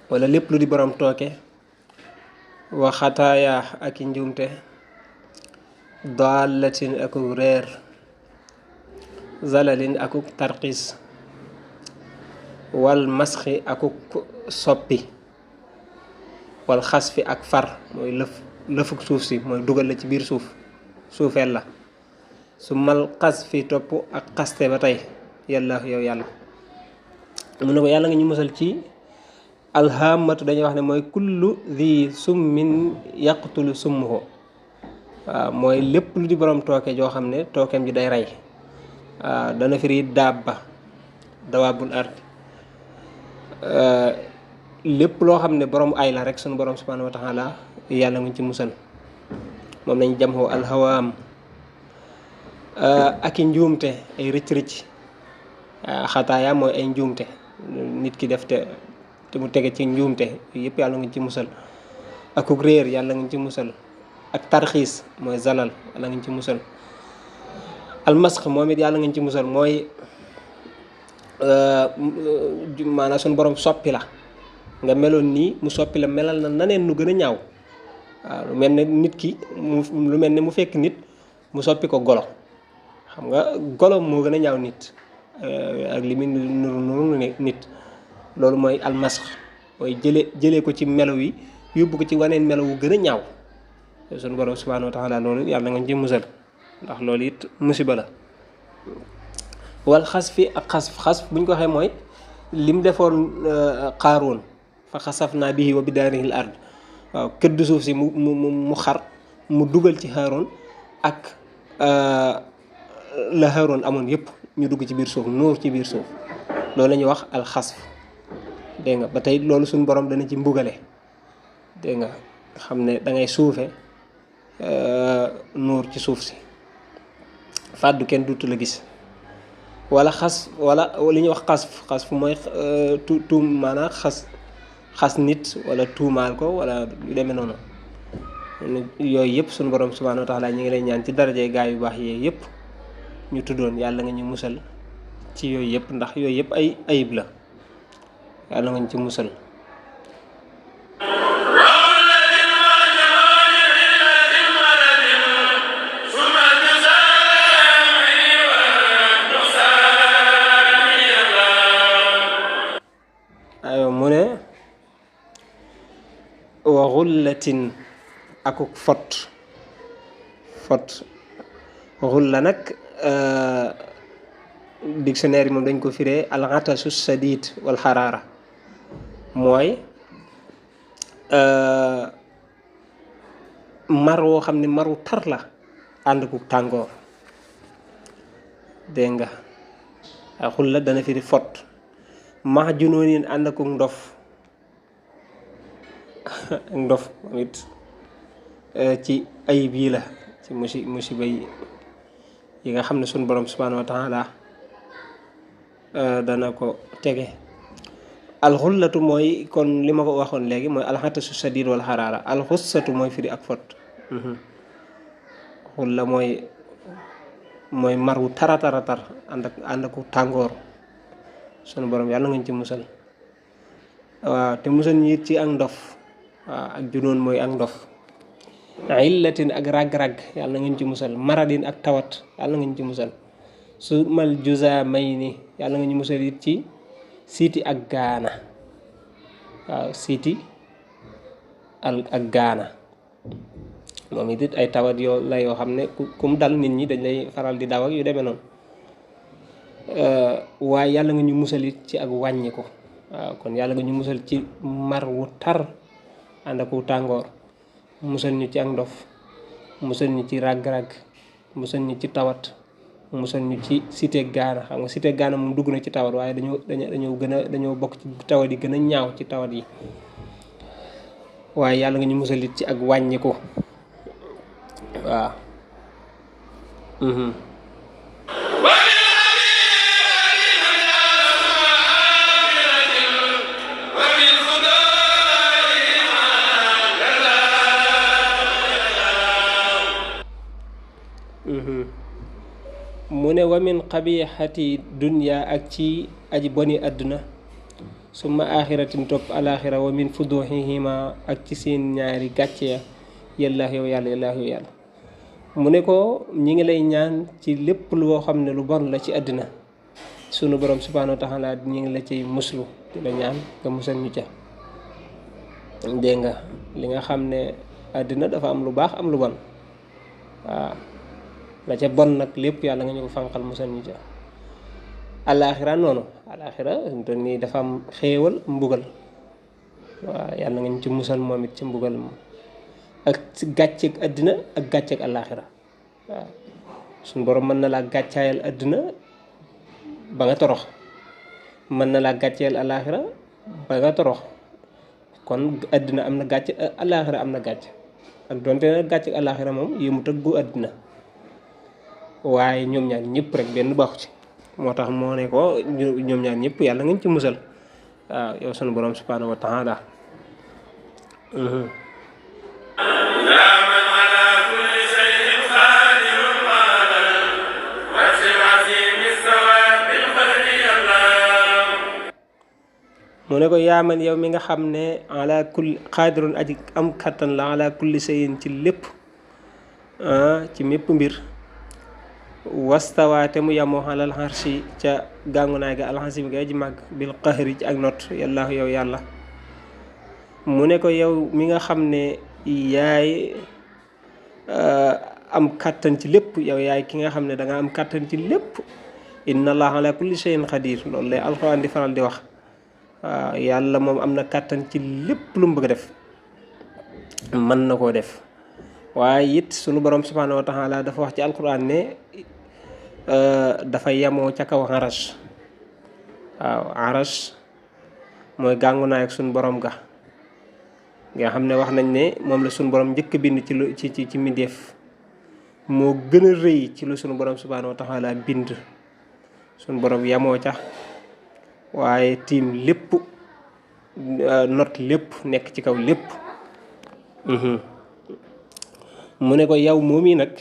wala lépp lu di borom tooke wa xataaya ak i njuumte daalatin akuk réer zalalin akuk tarxiis wal masxi akuk soppi wal xasfi ak far mooy lëfuk suuf si mooy dugal la ci biir suufeel la su mal xas fi topp ak xaste ba tey yàlla yow yàlla mu ne ko yàlla nga ñu musal ci alhamatu dañuy wax ne mooy kullu di summin yaqtulu summuhu mooy lépp lu di borom tooke joo xam ne tookeem ji day rey. dana firi dabba dawaabul ard lépp loo xam ne borom ay la rek sunu borom subhanahu wa taala yàlla nga ci musal moom lañ jamxoo alhawaam ak i njuumte ay rëcc-rëcc xataaya mooy ay njuumte nit ki def te mu tege ci njuumte yëpp yàlla nga ci musal akuk réer yàlla nga ci musal ak tarxiis mooy zalal yàlla nga ci musal almasx moom it yàlla nga ci musal mooy maanaam sunu borom soppi la nga meloon nii mu soppi la melal na naneen nu gën a ñaaw waaw lu mel ne nit ki lu mel ne mu fekk nit mu soppi ko golo xam nga golo moo gën a ñaaw nit ak li muy nuru nit loolu mooy almasx mooy jëlee ko ci melo yi yóbbu ko ci waneen melo wu gën a ñaaw sunu borom subhanahu wa taala loolu yàlla nga ci musal ndax loolu it musiba la wal xas fi ak xas buñ ko waxee mooy lim defoon xaaroon fa xasaf naa bihi wa bidaarihil ard waaw këdd suuf si mu xar mu dugal ci xaaroon ak la xaaroon amoon yëpp ñu dugg ci biir suuf nuur ci biir suuf loolu la ñuy wax alxasf dégg nga ba tey loolu suñu borom dana ci mbugale dégg nga xam ne da ngay suufe nuur ci suuf si fàddu kenn duutu la gis wala xas wala li ñuy wax xas fu mooy tuum maanaam xas nit wala tuumaal ko wala yu demee noonu yooyu yëpp suñu borom subhanahu wa taala ñu ngi lay ñaan ci daraje gaa yu baax yee yëpp ñu tuddoon yàlla nga ñu musal ci yooyu yëpp ndax yooyu yëpp ay ayib la yàlla nga ñu ci musal mu ne wa xullatin akuk fot xulla nag dictionnaire yi moom dañ ko firee alxatasu sadid wal xaraara mooy mar woo xam ne maru tar la ànd ku tàngoor dégg nga xulla dana firi fot max junóonin ànd ak ndof ndof moom it ci ayib yi la ci musiba yi nga xam ne suñu borom subhanahu wa taala dana ko tege alxullatu mooy kon li ma ko waxoon léegi mooy alxatasu sadid wal xaraara alxussatu mooy firi ak fot xulla mooy mar wu tara ànd ak tàngoor sunu borom yàlla nga ñu ci musal waaw te musal ñu it ci ak ndof waaw ak junoon mooy ak ndof illatin ak rag-rag yàlla nga ñu ci musal maradin ak tawat yàlla nga ñu ci musal su mal jusa may ni yàlla nga ñu musal it ci siiti ak gaana waaw siiti ak gaana moom it ay tawat yoo xam ne ku mu dal nit ñi dañ lay faral di daw ak yu demee noonu waaye yàlla nga ñu musal it ci ak wàññi ko waaw kon yàlla nga ñu musal ci mar wu tar ànd ak wu tàngoor musal ñu ci ak ndof musal ñu ci ràgg-ràgg musal ñu ci tawat musal ñu ci cité gaana xam nga cité gaana moom dugg na ci tawat waaye dañoo bokk ci tawat yi gën a ñaaw ci tawat yi waaye yàlla nga ñu musal it ci ak wàññi ko waaw mu ne wa min qabixati dunya ak ci aji boni àdduna summa axiratin topp alaxira wa min fuduxihima ak ci seen ñaari gàcce ya yàllaahu yow yàlla yàllaahu yow yàlla mu ne ko ñi ngi lay ñaan ci lépp loo xam ne lu bon la ci àddina sunu borom subhanahu wa taala ñi ngi la ciy muslu di la ñaan nga musal ñu ca dégg nga li nga xam ne àddina dafa am lu baax am lu bon waaw la ca bon nag lépp yàlla nga ñu ko fanqal musal ñu ca alaxira noonu alaxira te nii dafa am xéewal mbugal waaw yàlla nga ñu ci musal moom it ci mbugal moom ak gàcceeg àddina ak gàcceeg àllaaxira waaw suñu borom mën na laa gàccaayal àddina ba nga torox mën na laa gàcceel àllaaxira ba nga torox kon àddina am na gàcce àllaaxira am na gàcce ak donte nag gàcceeg àllaaxira moom yëmut ak gu àddina waaye ñoom ñaar ñëpp rek benn baaxu ci moo tax moo ne ko ñoom ñaar ñëpp yàlla ngañ ci musal waaw yow sunu borom subhanahu wa taala mu ne ko yaaman yow mi nga xam ne ala kulli xaadirun aji am kattan la ala kulli sayin ci lépp ci mépp mbir wastawaate mu yamoo alal xarsi ca gàngunaay ga alxasi bi ga aji màgg bil qahri ci ak not yàlla yow yàlla mu ne ko yow mi nga xam ne yaay am kattan ci lépp yow yaay ki nga xam ne danga am kattan ci lépp inna allaha ala kulli shay'in qadir loolu lay alxuraan di faral di wax waaw yàlla moom am na kattan ci lépp lu mu bëgg a def mën na koo def waaye it sunu borom subhanahu wa taala dafa wax ci alxuraan ne dafa yemoo ca kaw arash waaw arash mooy gàngu naay ak sunu borom ga nga xam ne wax nañ ne moom la sunu borom njëkk bind ci lu ci mbindeef moo gën a rëy ci lu sunu borom subhanahu wa taala bind sunu borom yemoo ca waaye tiim lépp not lépp nekk ci kaw lépp mu ne ko yow moom yi nag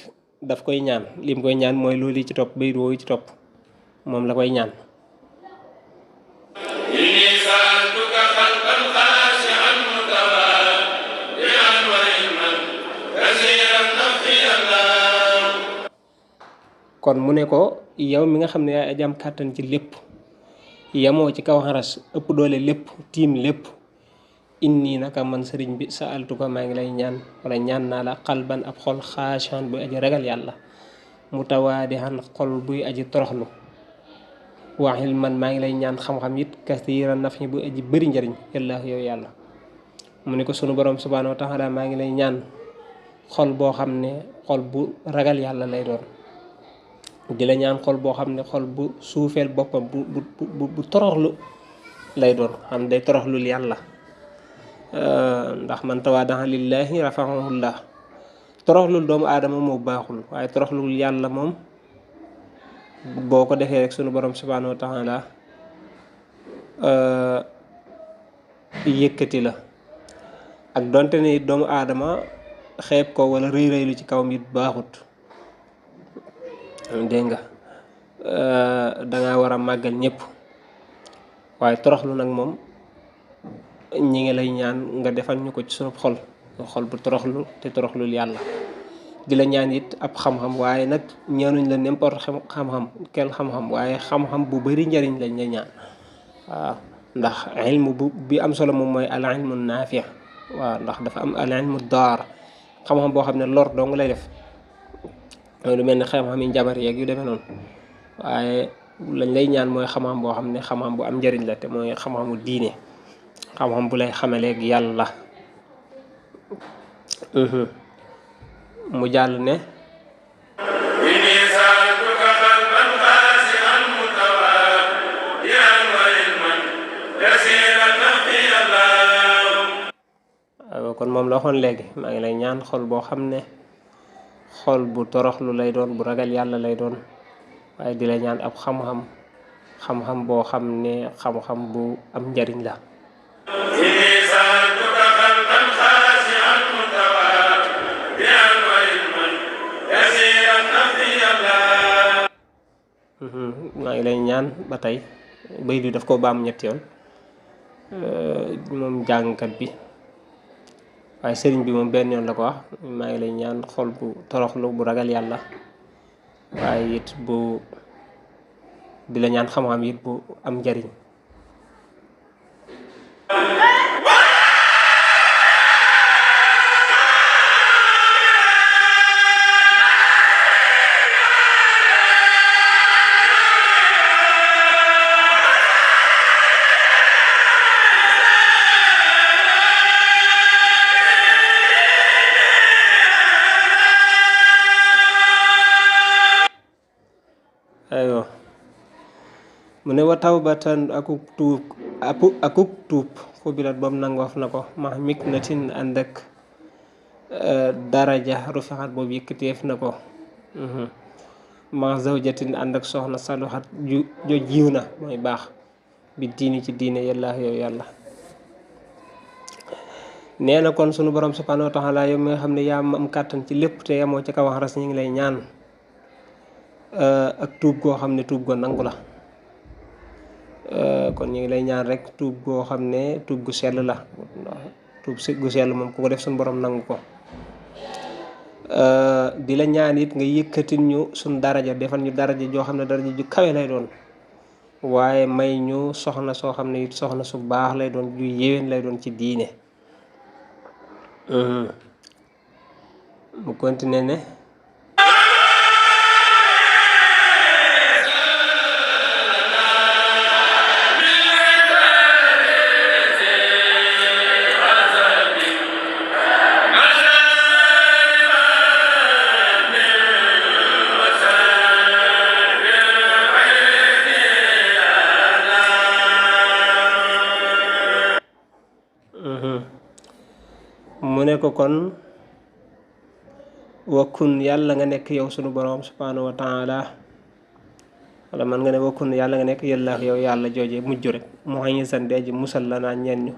daf koy ñaan lim koy ñaan mooy loolu ci topp bayit woowu ci topp moom la koy ñaan kon mu ne ko yow mi nga xam ne yaay ajam kàttan ci lépp yemoo ci kaw xaras ëpp doole lépp tiim lépp inni naka man sëriñ bi sa altu ko maa ngi lay ñaan wala ñaan naa la xalban ab xol xaashan buy aji ragal yàlla mutawaadihan xol buy aji toroxlu waxil man maa ngi lay ñaan xam-xam it kasiira nafi buy aji bëri njëriñ yàlla yow yàlla mu ne ko sunu borom subhanahu wa taala maa ngi lay ñaan xol boo xam ne xol bu ragal yàlla lay doon di la ñaan xol boo xam ne xol bu suufeel boppam bu toroxlu lay doon xam day toroxlul yàlla ndax man tawaadaha lillahi rafa'ahullah toroxlul doomu aadama moo baaxul waaye toroxlul yàlla moom boo ko defee rek sunu borom subhanahu wa taala yëkkati la ak donte ne doomu aadama xeeb ko wala rëy rëylu ci kawam it baaxut dégg nga danga war a màggal ñëpp waaye toroxlu nag moom ñi ngi lay ñaan nga defal ñu ko ci sunu xol xol bu toroxlu te toroxlul yàlla di la ñaan it ab xam-xam waaye nag ñaanuñ la n'importe xam-xam kenn xam-xam waaye xam-xam bu bari njariñ lañ la ñaan waaw ndax ilmu bi am solo moom mooy al ilmu naafi waaw ndax dafa am al ilmu daar xam-xam boo xam ne lor dong lay def mooy lu mel ne xam-xam yi njabar yeeg yu demee noonu waaye lañ lay ñaan mooy xam-xam boo xam ne xam-xam bu am njariñ la te mooy xam-xamu diine xam-xam bu lay xamaleeg yàlla mu jàll ne kon moom la waxoon léegi maa ngi lay ñaan xol boo xam ne xol bu toroxlu lay doon bu ragal yàlla lay doon waaye di la ñaan ab xam-xam boo xam ne xam-xam bu am njariñ la maa ngi lay ñaan ba tey bay du daf ko baam ñetti yoon moom jàngkat bi waaye sëriñ bi moom benn yoon la ko wax maa ngi lay ñaan xol bu toroxlu bu ragal yàlla waaye it bu di la ñaan xam-xam it bu am njariñ mu ne wa tawbatan akuk tuub xubilat bam nangoof na ko ma mik natin ànd ak daraja rufixat boobu yëkkateef na ko ma zawjatin ànd ak soxna saluxat jo jiw na mooy baax bi diini ci diine yàlla yow yàlla nee na kon sunu borom subhanahu wa taala yow mi nga xam ne yaa am kàttan ci lépp te yamoo ci kaw wax ras ñu ngi lay ñaan ak tuub goo xam ne tuub go nangu la kon ñu ngi lay ñaan rek tuub goo xam ne tuub gu sell la tuub gu sell moom ku ko def sunu borom nangu ko di la ñaan it nga yëkkatil ñu suñ daraja defal ñu daraja joo xam ne daraja ju kawe lay doon waaye may ñu soxna soo xam ne it soxna su baax lay doon ju yéwén lay doon ci diine mu continuer ne mu ne ko kon wakkun yàlla nga nekk yow sunu borom subhanahu wa taala wala man nga ne wakkun yàlla nga nekk yàlla yow yàlla jooje mujj rek mu xañi san deji musal la naa ñeen ñu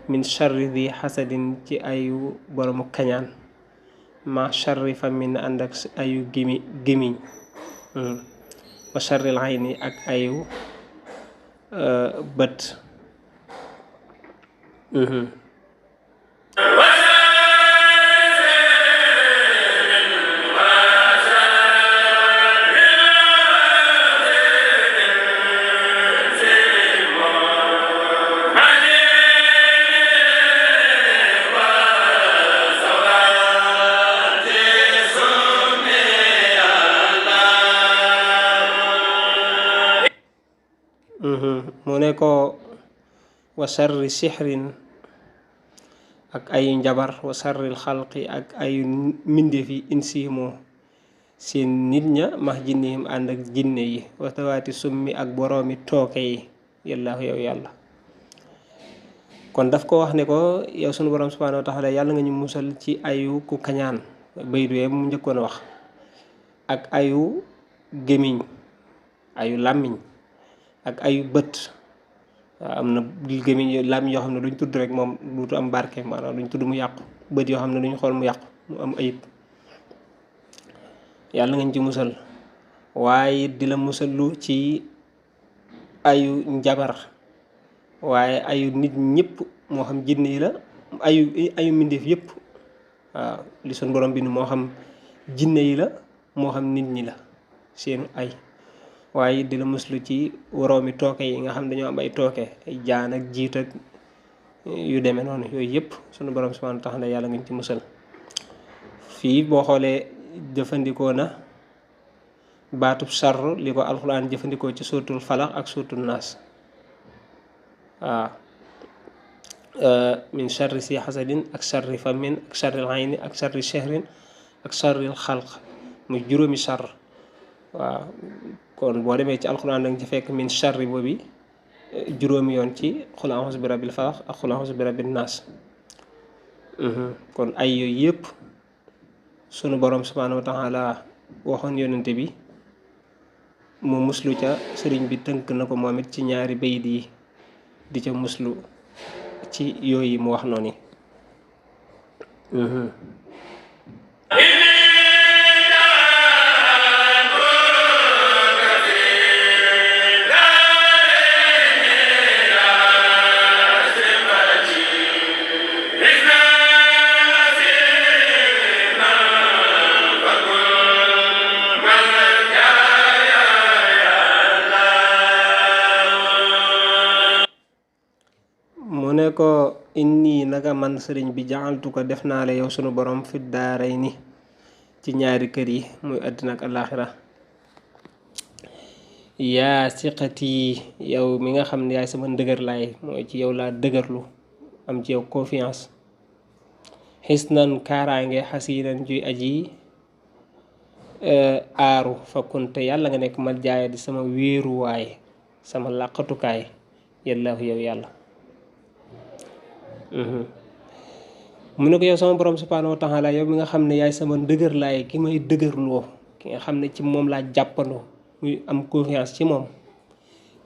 min charri di xasadin ci ayu boromu kañaan ma charri fa min ànd ak ayu gémiñ wa charril ayni ak ayu bët mu ne ko wa sarri sixrin ak ayu njabar wa sarril xalqi ak ayu mbindeef yi insiimo seen nit ña max jinnihim ànd ak jinne yi wa tawaati summi ak boroomi tooke yi yàlla yow yàlla kon daf ko wax ne ko yow sunu borom subhanahu wa taala yàlla nga ñu musal ci ayu ku kañaan bayit wee mu njëkkoon a wax ak ayu gémiñ ayu làmmiñ ak ayu bët waaw am na gémmiñ làmmiñ yoo xam ne duñ tudd rek moom duutu am barke maanaam duñ tudd mu yàqu bët yoo xam ne duñ xool mu yàqu mu am ayib yàlla ngañ ci musal waaye di la musalu ci ayu njabar waaye ayu nit ñëpp moo xam jinne yi la ayu mbindeef yëpp waaw li sun borom bi moo xam jinne yi la moo xam nit ñi la seen ay waaye di la muslu ci woroomi tooke yi nga xam dañoo am ay tooke ay jaan ak jiit ak yu demee noonu yooyu yëpp sunu borom subhanahu wa taala yàlla ngañ ci musal fii boo xoolee jëfandikoo na baatub sarr li ko alxuraan jëfandikoo ci suuratul falax ak suuratul naas waaw min charri si xasadin ak charri famin ak charril ayni ak charri shahrin ak charril xalq muy juróomi charr waaw kon boo demee ci alxuraan danga ci fekk min charri boobi juróomi yoon ci xul a'uuzu bi rabbil falaq ak xul a'uuzu bi rabbin naas kon ay yooyu yëpp sunu borom subhanahu wa taala waxoon yonente bi mu muslu ca sëriñ bi tënk na ko moom it ci ñaari bayit yi di ca muslu ci yooyu mu wax noonu ne ko inni naka man sëriñ bi jaxaltu ko def naa la yow sunu borom fi daaray ni ci ñaari kër yi muy àddina ak alaaxira yaa siqati yow mi nga xam ne yaay sama ndëgër laay mooy ci yow laa dëgërlu am ci yow confiance xis nan kaaraange xasiinan juy aji aaru fa kunte yàlla nga nekk ma jaaya di sama wéeruwaay sama làqatukaay yallaahu yow yàlla. mu ne ko yow sama borom subhaanahu wa taala yow mi nga xam ne yaay sama ndëgër laay ki may dëgërloo ki nga xam ne ci moom laa jàppandoo muy am confiance ci moom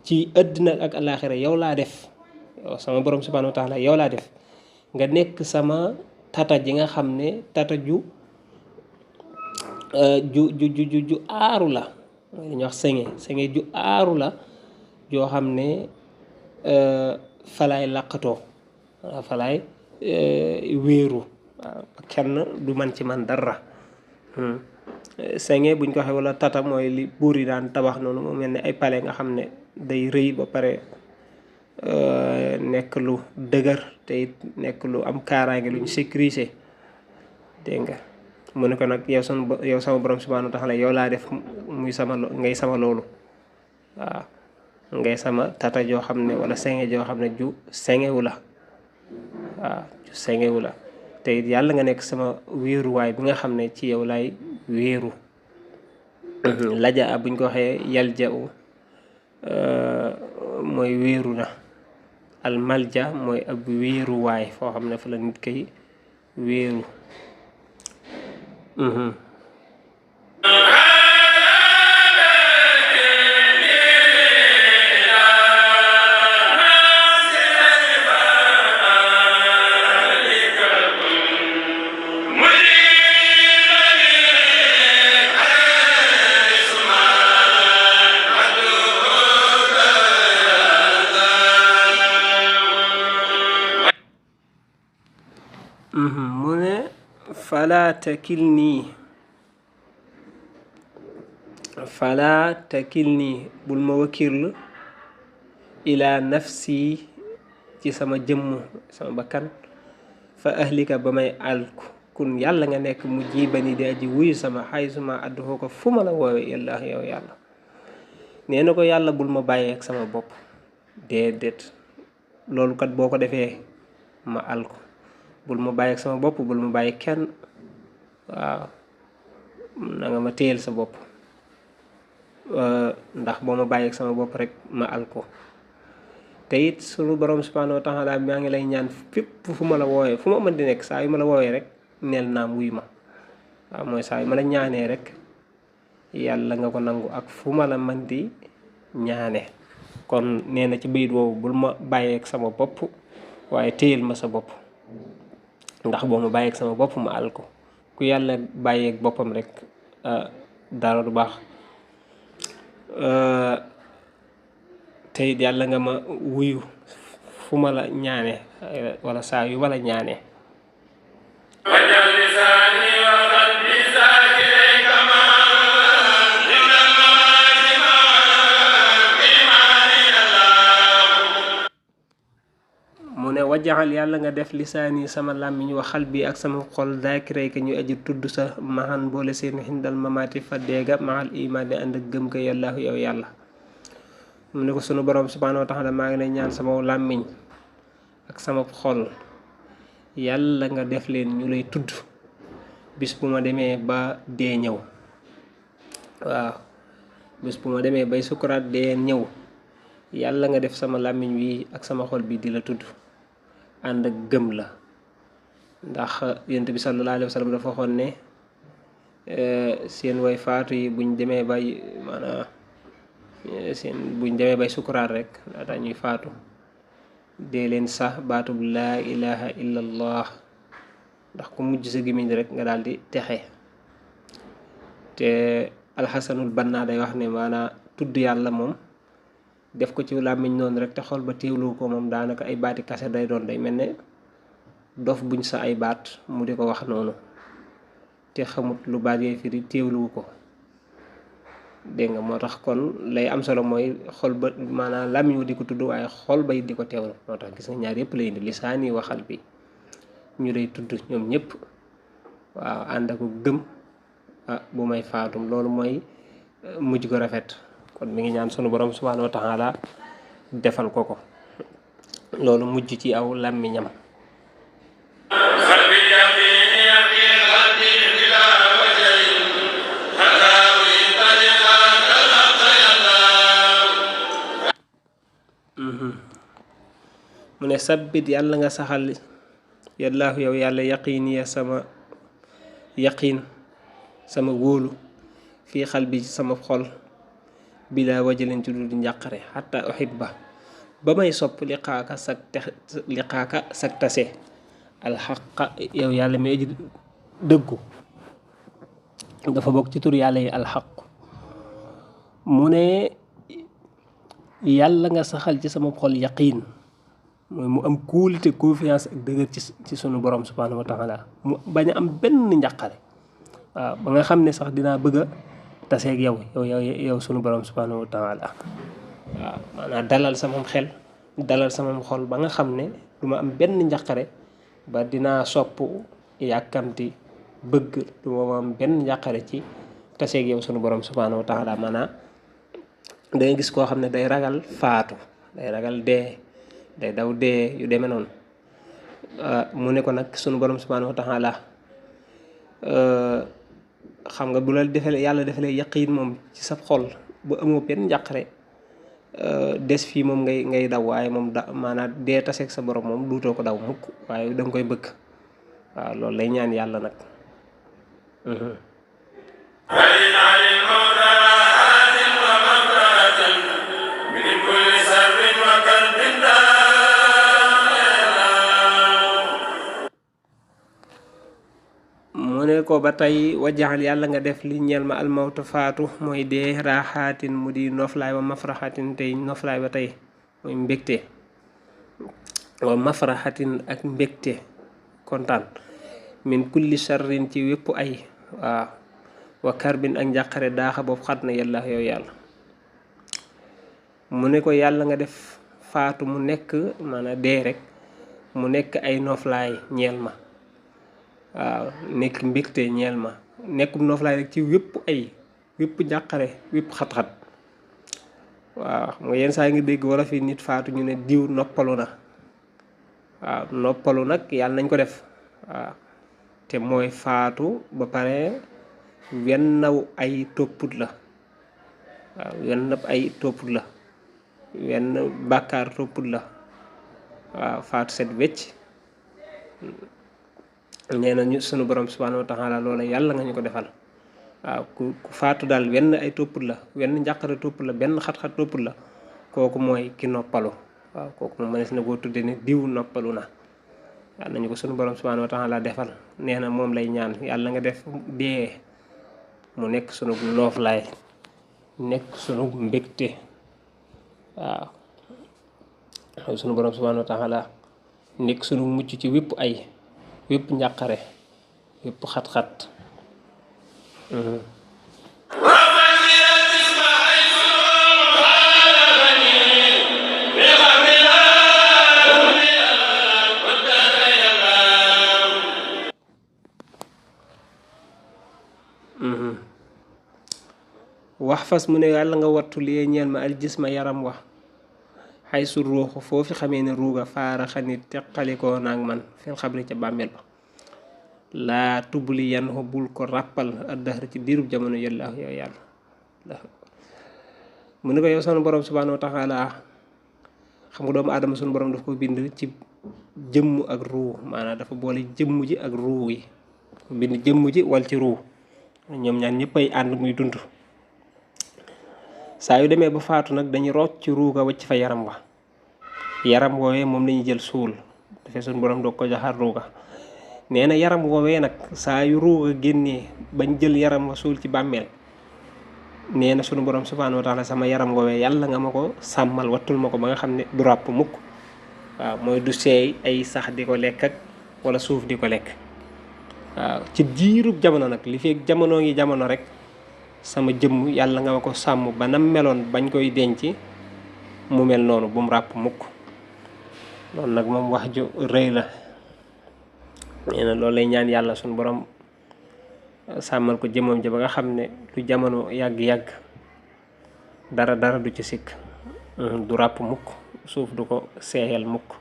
ci àddina ak alaaxira yow laa def yow sama borom subhaanahu wa taala yow laa def nga nekk sama tata ji nga xam ne tata ju aaru la mooy li ñuy wax senge ju aaru la joo xam ne falaay làqatoo falaay wéeru waaw kenn du man ci man dara senge buñ ko waxee wala tata mooy li buur yi daan tabax noonu mu mel ne ay palais nga xam ne day rëy ba pare nekk lu dëgër te it nekk lu am kaaraange luñ sécurisé dégg nga mu ne ko nag yow sama borom subhaanahu wa taala yow laa def muy sama ngay sama loolu waaw ngay sama tata joo xam ne wala senge joo xam ne ju sengewu la waaw ju sengewu la te it yàlla nga nekk sama wéeruwaay bi nga xam ne ci yow laay wéeru laja buñ ko waxee yalja u mooy wéeru na al malja mooy ab wéeruwaay foo xam ne fa la nit kay wéeru mu ne fala takilnii bul ma wakkirlu ila nafsi ci sama jëmm sama bakkan fa ahlika ba may alku kun yàlla nga nekk mu jibani di aji wuyu sama xaysuma addu ko fu ma la woowe yàlla yow yàlla nee na ko yàlla bul ma bàyyee ak sama bopp déedéet loolu kat boo ko defee ma alku bul ma bàyyi ak sama bopp bul ma bàyyi kenn waaw na nga ma téyel sa bopp ndax boo ma bàyyi ak sama bopp rek ma alko te it sunu borom subhaanahu wa taala maa ngi lay ñaan fépp fu ma la woowee fu ma mën di nekk saa yu ma la woowee rek neel naam wuy ma waaw mooy saa yu ma la ñaanee rek yàlla nga ko nangu ak fu ma la mën di ñaane kon nee na ci bayit woowu bul ma bàyyi ak sama bopp waaye téyel ma sa bopp ndax boo ma bàyyeeg sama bopp ma àl ko ku yàlla bàyyeeg boppam rek dara du baax te it yàlla nga ma wuyu fu ma la ñaane wala saa yu ma la ñaane mu ne wajaxal yàlla nga def lisaani sama làmmiñ wa xal bi ak sama xol daakiray ka ñu aji tudd sa maxan boole seen xindal mamaati fa deega maxal iman di ànd ak gëm ko yàllaahu yow yàlla mu ne ko sunu borom subhaanahu wa taala maa ngi lay ñaan sama làmmiñ ak sama xol yàlla nga def leen ñu lay tudd bis bu ma demee ba dee ñëw waaw bis bu ma demee bay sukuraat dee ñëw yàlla nga def sama làmmiñ wi ak sama xol bi di la tudd ànd ak gëm la ndax yonent bi sallallahu alayhi wa sallam dafa waxoon ne seen way faatu yi buñ demee bay maanaam buñ demee bay sukuraat rek laata ñuy faatu dee leen sax baatub laa ilaha illallah ndax ku mujj sa gémmiñ rek nga daal di texe te alxasanul banna day wax ne maanaam tudd yàlla moom def ko ci làmmiñ noonu rek te xol ba teewlu ko moom daanaka ay baati kase day doon day mel ne dof buñ sa ay baat mu di ko wax noonu te xamut lu baat yee firi teewlu ko dégg nga moo tax kon lay am solo mooy xol ba maanaam làmmiñ wu di ko tudd waaye xol bay di ko teewlu moo tax gis nga ñaar yëpp lay indi lisaani waxal bi ñu lay tudd ñoom ñëpp waaw ànd ak gëm bu may faatum loolu mooy mujj ko rafet kon mi ngi ñaan sunu borom subhaanahu wa taala defal ko loolu mujj ci aw làmmiñam ne sabbit yàlla nga saxal yallaahu yow yàlla yaqiiniya sama yaqiin sama wóolu fii xal bi ci sama xol bila wajalin ci dul njàqare xatta uhibba ba may sopp liqaaka sag tase alxaqa yow yàlla mi aji dëggu dafa bokk ci tur yàlla yi alxaq mu ne yàlla nga saxal ci sama xol yaqiin mooy mu am kóolute confiance ak dëgër ci sunu borom subhanahu wa taala mu bañ a am benn njàqare waaw ba nga xam ne sax dinaa bëgg a taseeg yow sunu borom subhanahu wa taala waaw maanaam dalal sama xel dalal sama xol ba nga xam ne du ma am benn njàqare ba dinaa sopp yàkkamti bëgg du ma am benn njàqare ci taseeg yow sunu borom subhanahu wa taala maanaam da ngay gis koo xam ne day ragal faatu day ragal dee day daw dee yu demee noonu mu ne ko nag sunu borom subhanahu wa taala xam nga bu la defee yàlla defalee yaqiin moom ci sa xol bu amoo benn njàqare des fii moom ngay daw waaye moom maanaam dee taseeg sa borom moom duutoo ko daw mukk waaye danga koy bëgg waaw loolu lay ñaan yàlla nag mu ne ko ba tey wajaxal yàlla nga def li ñeel ma almawtu faatu mooy dee raaxaatin mu di noflaay wa mafraxatin tey noflaay ba tey mooy mbégte wa mafraxatin ak mbégte kontaan min kulli sharrin ci wépp ay waaw wa karbin ak njàqare daaxa boobu xat na yàlla yow yàlla mu ne ko yàlla nga def faatu mu nekk maanaam dee rek mu nekk ay noflaay ñeel ma waaw nekk mbégte ñeel ma nekkum noflaay rek ci wépp ay wépp njàqare wépp xat-xat waaw xam nga yenn saa yi nga dégg wala fi nit faatu ñu ne diw noppalu na waaw noppalu nag yàlla nañ ko def waaw te mooy faatu ba pare wennaw ay topput la waaw wenn ay topput la wenn bàkkaar topput la waaw faatu set wecc nee na ñu sunu borom subhanahu wa taala loola yàlla nga ñu ko defal waaw ku faatu daal wenn ay topput la wenn njàqare topput la benn xat-xat topput la kooku mooy ki noppalu waaw kooku moom mënees na koo tudde ne diw noppalu na yàlla nañu ko sunu borom subhanahu wa taala defal nee na moom lay ñaan yàlla nga def dee mu nekk sunu nooflaay nekk sunu mbégte waaw sunu borom subhanahu wa taala nekk sunu mucc ci wépp ay wépp njàqare wépp xat-xat wax fas mu ne yàlla nga wattu li ñeel ma aljisma yaram wax xay su ruuxu foofu xamee ne ruuga faara xanit teqalikoo naag man fil xabri ca bàmmeel ba laa tubli yan xo bul ko ràppal addahar ci diirub jamono yàlla yow yàlla mu ne ko yow sunu borom subhanahu wa taala xam nga doomu aadama sunu borom daf ko bind ci jëmm ak ruu maanaam dafa boole jëmm ji ak ruu yi bind jëmm ji wal ci ruu ñoom ñaan ñëpp ay ànd muy dund saa yu demee ba faatu nag dañuy rocc ci ruuga wacc fa yaram wa yaram woowee moom lañuy jël suul dafay suñu borom doog ko joxaat ruuga nee na yaram woowee nag saa yu ruuga génnee bañ jël yaram wa suul ci bàmmeel nee na suñu borom subhanahu wa taala sama yaram woowee yàlla nga ma ko sàmmal wattul ma ko ba nga xam ne du ràpp mukk waaw mooy du seey ay sax di ko lekk ak wala suuf di ko lekk waaw ci diirub jamono nag li fekk jamono ngi jamono rek sama jëmm yàlla nga ma ko sàmm ba nam meloon bañ koy denc mu mel noonu bu mu ràpp mukk loolu nag moom wax ju rëy la nee na loolu lay ñaan yàlla suñu borom sàmmal ko jëmmam ja ba nga xam ne lu jamono yàgg-yàgg dara du ci sikk du ràpp mukk suuf du ko seeyal mukk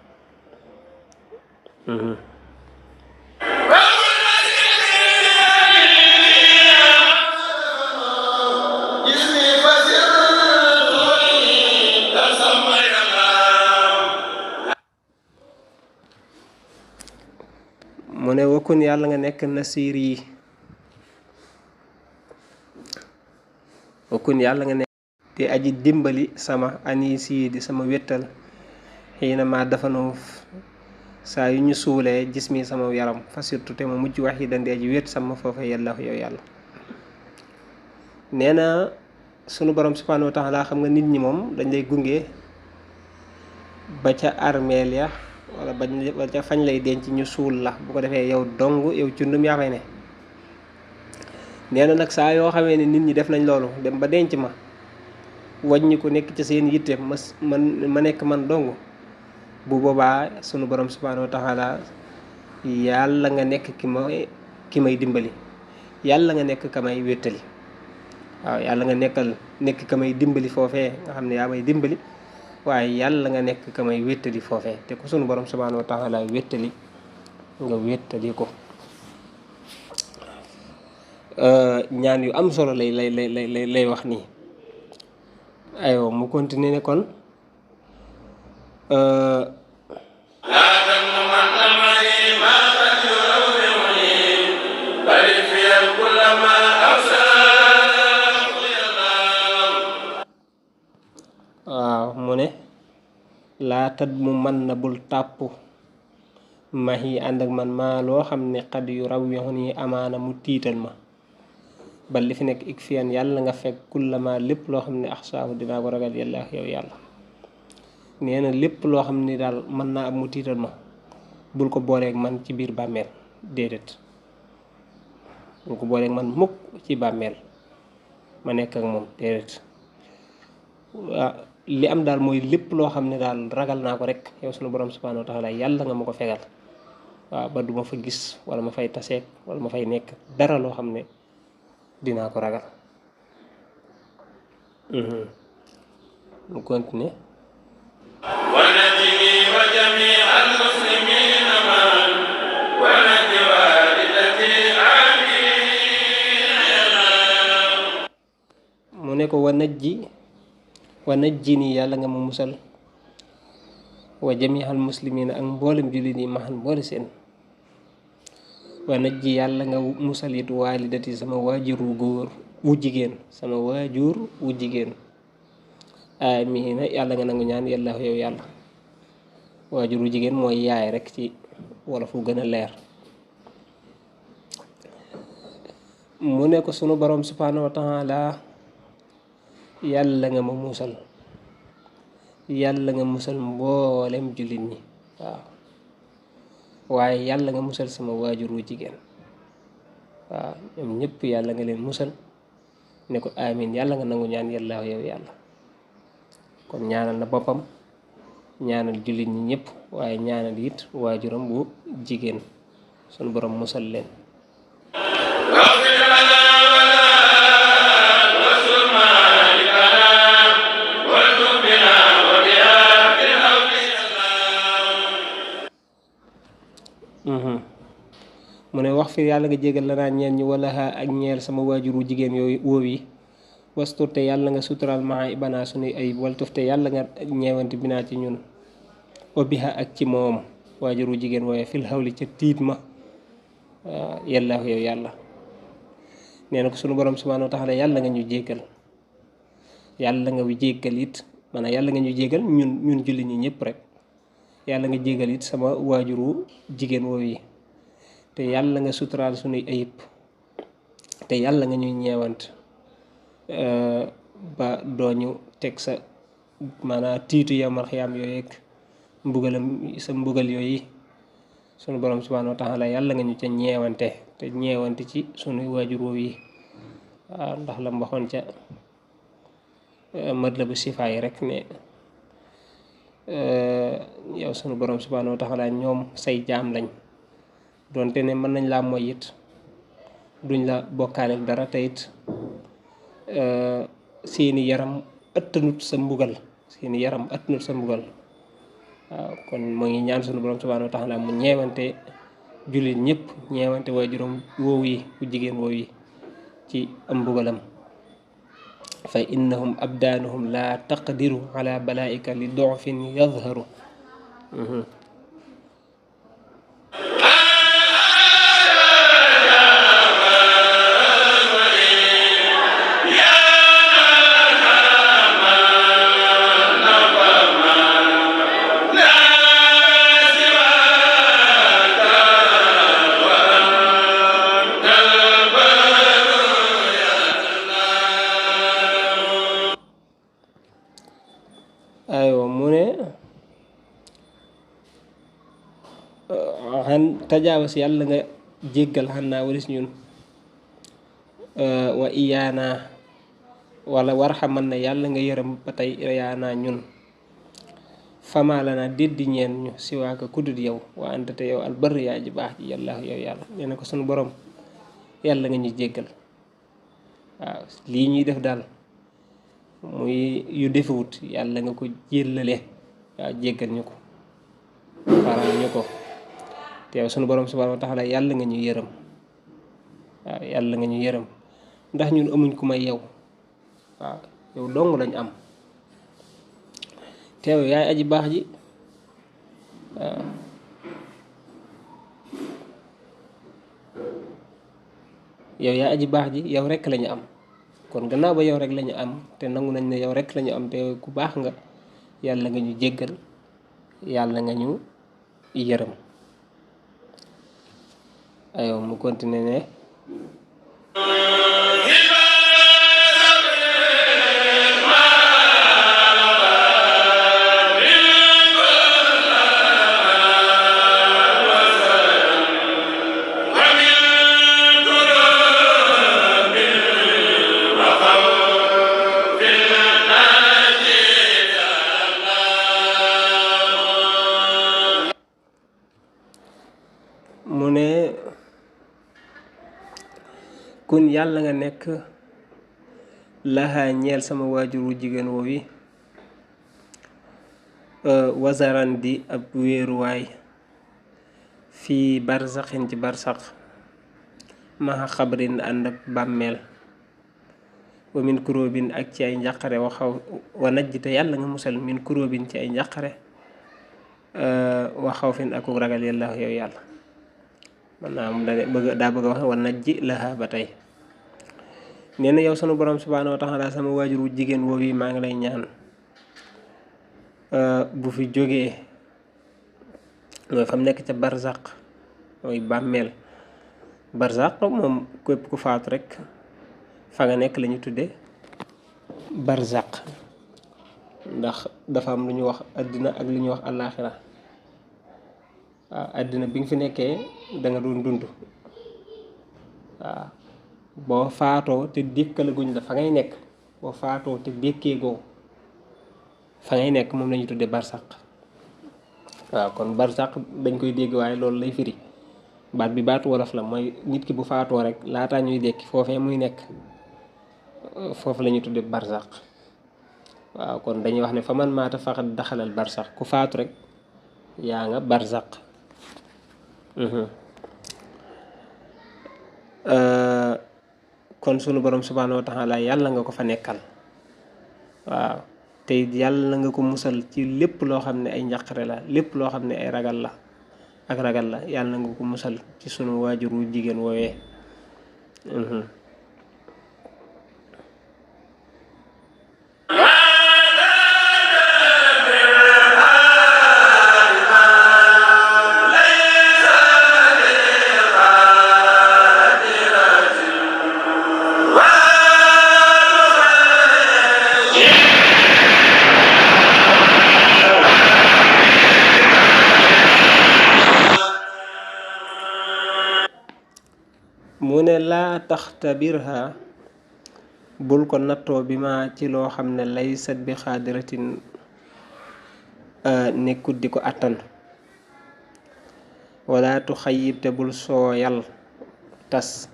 wakkun yàlla nga nekk nasiir yi wakkun yàlla nga nekk te aji dimbali sama anis yi di sama wéttal xiina ma dafanoo saa yu ñu suulee gis mi sama yaram fa surtout te ma mujj wax yi dandi aji wét sama foofa yàlla yow yàlla nee na sunu borom subhanahu wa taala xam nga nit ñi moom dañ lay gunge ba ca armeel ya wala ba ca fañ lay denc ñu suul la bu ko defee yow dong yow cundum yaa fay ne nee na nag saa yoo xamee ne nit ñi def nañ loolu dem ba denc ma wàññi ko nekk ci seen yitte ma nekk man dong bu boobaa sunu borom subhanahu wa taala yàlla nga nekk ki may dimbali yàlla nga nekk ka may wéttali waaw yàlla nga nekk ka may dimbali foofee nga xam ne yaa may dimbali waaye yàlla nga nekk ka may wéttali foofee te ku sunu borom subhanahu wa taala wéttali nga wéttali ko ñaan yu am solo lay wax nii aywa mu continuer ne kon waaw mu ne laa tat mu man na bul tàpp max yi ànd ak man maa loo xam ne xad yu raw yoxun yi amaana mu tiital ma bal li fi nekk ik fiyan yàlla nga fekk kullama lépp loo xam ne axsaahu dinaa ko ragal yàlla yow yàlla nee na lépp loo xam ne daal mën naa am mu tiital ma bul ko booleeg man ci biir bàmmeel déedéet bul ko booleeg man mukk ci bàmmeel ma nekk ak moom déedéet waaw li am daal mooy lépp loo xam ne daal ragal naa ko rek yow sunu borom subhanahu wa taala yàlla nga ma ko fegal waaw ba du ma fa gis wala ma fay taseeg wala ma fay nekk dara loo xam ne dinaa ko ragal mu continuer ونجني وجميع المسلمين معا ونج والدتي آمين mu ne ko wa najjini yàlla nga ma musal wa jamial muslimina ak mboolem jullit yi maxan boole seen wa najji yàlla nga musal it waalidati sama waajur wu góor wu jigéen sama waajur wu jigéen amina yàlla nga nangu ñaan yàlla yow yàlla waajur wu jigéen mooy yaay rek ci wolof wu gën a leer mu ne ko sunu borom subhanahu wa taala yàlla nga ma musal yàlla nga musal mboolem jullit ñi waaw waaye yàlla nga musal sama waajur wu jigéen waaw ñoom ñëpp yàlla nga leen musal ne ko amin yàlla nga nangu ñaan yàlla yow yàlla kon ñaanal na boppam ñaanal jullit ñi ñëpp waaye ñaanal it waajuram bu jigéen sunu borom musal leen mu ne wax fi yàlla nga jégal la naa ñeel ñi wala ak ñeel sama waajur wu jigéen yooyu woow yi wasturte yàlla nga suturaal maa ibana sunuy ayib waltufte yàlla nga ñeewanti binaa ci ñun wa biha ak ci moom waajur wu jigéen wooye fil xawli ca tiit ma yàlla yow yàlla nee na ko sunu borom subhanahu wa taala yàlla nga ñu jégal yàlla nga jéggal it maanaam yàlla nga ñu jégal ñun julli ñi ñëpp rek yàlla nga jégal it sama waajur wu jigéen woow yi te yàlla nga suturaal sunuy ayib te yàlla nga ñuy ñeewant ba dooñu teg sa maanaam tiitu yamal xiyaam yooyu ak mbugal yooyu sunu borom subhanahu wa taala yàlla nga ñu ca ñeewante te ñeewante ci sunuy waajur woow yi waaw ndax la mbaxoon ca Matlabu Sifa yi rek ne yow sunu borom subhanahu wa taala ñoom say jaam lañ doonte ne mën nañ laa moy it duñ la bokkaale dara te it seeni yaram ëttanut sa mbugal waaw kon moo ngi ñaan sunu borom subhanahu wa taala mu ñeewante jullit ñëpp ñeewante waajuram woowu yi ku jigéen woowu yi ci am mbugalam fa innahum abdaanuhum la taqdiru ala balaika li dofin yadharu tajaawaz yàlla nga jéggal xannaa walis ñun wa iyaana wala warxaman na yàlla nga yërëm ba tey iyaana ñun fama lana déddi ñeen ñu si waaka kuddut yow wa anta te yow albar yaa ji baax ji yàlla yow yàlla nee na ko sunu borom yàlla nga ñu jéggal waaw lii ñuy def daal muy yu defewut yàlla nga ko jéllale waaw jéggal ñu ko faral ñu ko te yow sunu borom subhanahu wa taala yàlla nga ñu yërëm waaw yàlla nga ñu yërëm ndax ñun amuñ ku may yow waaw yow dong lañ am te yow yaay aji baax ji waaw yow yaay aji baax ji yow rekk lañu am kon gannaaw ba yow rek lañu am te nangu nañ ne yow rekk lañu am te ku baax nga yàlla nga ñu jéggal yàlla nga ñu yërëm ayo mu continuer ne mu ne kun yàlla nga nekk laxaa ñeel sama waajur wu jigéen woowi wasaran di ab wéeruwaay fii barsaxin ci barsax maxa xabrin ànd ak bàmmeel wa min kuróobin ak ci ay njàqare wa najj te yàlla nga musal min kuróobin ci ay njàqare wa xawfin ak ragal yàlla yow yàlla man naa am daa bëgg a wax wa najji laha ba tey nee na yow sunu borom subhanahu wa taala sama waajur wu jigéen woowu maa ngi lay ñaan bu fi jógee mooy fa mu nekk ca barzaq mooy bàmmeel barzaq moom képp ku faatu rek fa nga nekk la ñu tudde barzaq ndax dafa am lu ñu wax àddina ak lu ñu wax àllaaxira waaw àddina bi nga fi nekkee da nga doon dund waaw boo faatoo te dékkalaguñ la fa ngay nekk boo faatoo te dékkee goo fa ngay nekk moom la ñu tudde barsaq waaw kon barsaq dañ koy dégg waaye loolu lay firi baat bi baatu wolof la mooy nit ki bu faatoo rek laataa ñuy dekki foofee muy nekk foofu la ñu tudde barsaq waaw kon dañuy wax ne fa man maata faqat daxalal barsaq ku faatu rek yaa nga barsaq kon sunu borom subhanahu wa taala yàlla nga ko fa nekkal waaw te yàlla nga ko musal ci lépp loo xam ne ay njàqare la lépp loo xam ne ay ragal la ak ragal la yàlla nga ko musal ci sunu waajur wu jigéen woowee mu ne laa taxtabirha bul ko nattoo bi ma ci loo xam ne lay sat bi xaadiratin nekkut di ko attan wala tu xayib te bul sooyal tas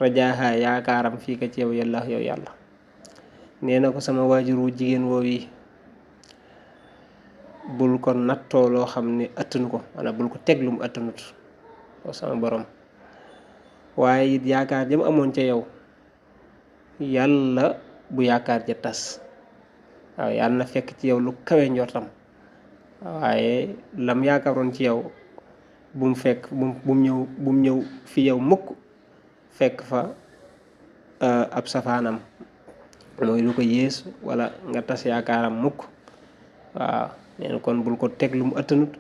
rajaaha yaakaaram fii ka ci yow yàlla yow yàlla nee na ko sama waajur wu jigéen woowi bul ko nattoo loo xam ne attanu ko wala bul ko teg lu mu attanut ko sama borom waaye it yaakaar jëm amoon ca yow yàlla bu yaakaar ja tas waaw yàlla na fekk ci yow lu kawe njortam waaye lam yaakaaroon ci yow bu mu ñëw fi yow mukk fekk fa ab safaanam mooy lu ko yées wala nga tas yaakaaram mukk waaw neen kon bul ko teg lu mu ëttanut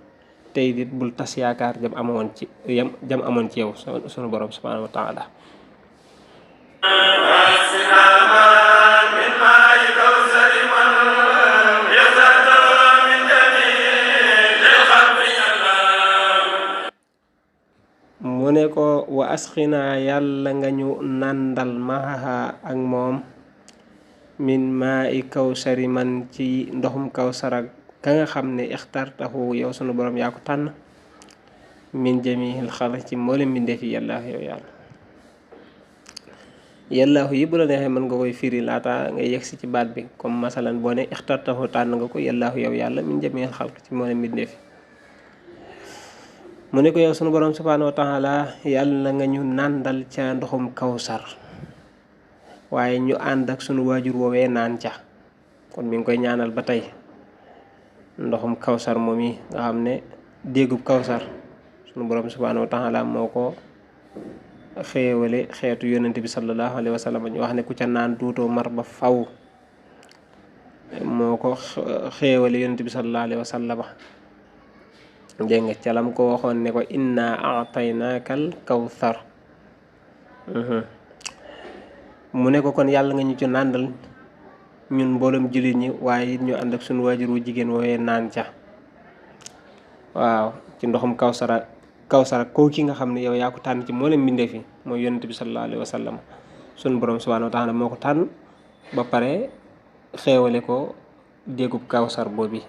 tey dit bul tas yaakaar jam amoon ci yow sunu borom subhanahu wa taala mu ne ko wa asqina yàlla nga ñu nàndal maaha ak moom min maa i kawsari man ci ndoxum kawsara ka nga xam ne ixtartahu yow sunu borom yaa ko tànn min jamihil xalq ci mboolem mbindeef yi yàllaahu yow yàlla yàllaahu yi bu la neexee mën nga koy firi laata ngay yegsi ci baat bi comme masalan boo ne ixtartahu tànn nga ko yàllaahu yow yàlla min jamihil xalq ci mboolem mbindeef yi mu ne ko yow sunu borom subhaanahu wa taala yàlla nga ñu nàndal ca ndoxum kawsar waaye ñu ànd ak sunu waajur woowee naan ca kon mi ngi koy ñaanal ba tey ndoxum kawsar moom yi nga xam ne déegub kawsar sunu borom subhaanahu wa taala moo ko xéewale xeetu yonent bi sallallahu alayhi wa sallam ñu wax ne ku ca naan duutoo mar ba faw moo ko xéewale yonent bi sallallahu alayhi wa sallam dégg nga ca lam ko waxoon ne ko inna a'taynaakal kawsar mu ne ko kon yàlla nga ñu ci nàndal ñun mboolem jullit ñi waaye it ñu ànd ak suñu waajur wu jigéen woowee naan ca waaw ci ndoxum kawsara koo ki nga xam ne yow yaa ko tànn ci mboolem mbindeef yi mooy yonent bi sallallahu alayhi wa sallam suñu borom subhanahu wa taala moo ko tànn ba pare xeewale ko déegub kawsar boobi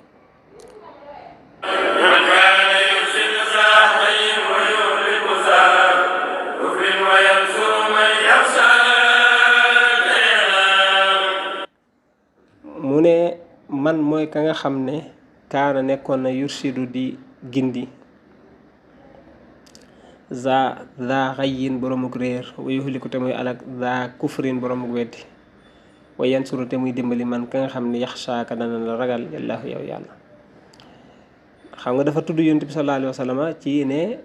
mu ne man mooy ka nga xam ne kaana nekkoon na yursidu di gindi za xayyin boromuk réer wa yuxliku te muy alak za kufrin boromuk weddi wa yansuru te muy dimbali man ka nga xam ne yaxshaaka dana la ragal yàllaahu yow yàlla xam nga dafa tudd yonent bi sallallahu alayhi wa sallam ci ne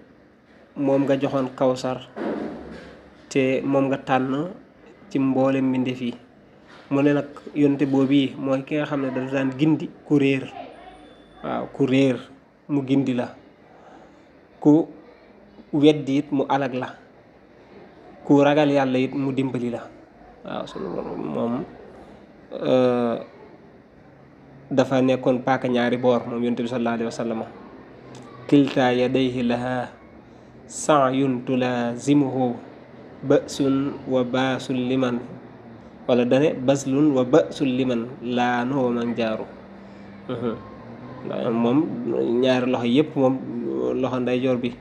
moom nga joxoon kawsar te moom nga tànn ci mboolem mbindeef yi mu ne nag yonte boobu mooy ki nga xam ne dafa daan gindi ku réer waaw ku réer mu gindi la ku weddi it mu alag la ku ragal yàlla it mu dimbali la waaw sunu moom dafa nekkoon paaka ñaari boor moom yonte bi sallallahu alayhi wa sallam kilta yadayhi laha sa'yun tulazimuhu ba'sun wa baasul liman wala dane baslun wa ba'sul liman laa noo man jaaru moom ñaari loxo yëpp moom loxo ndeyjoor bi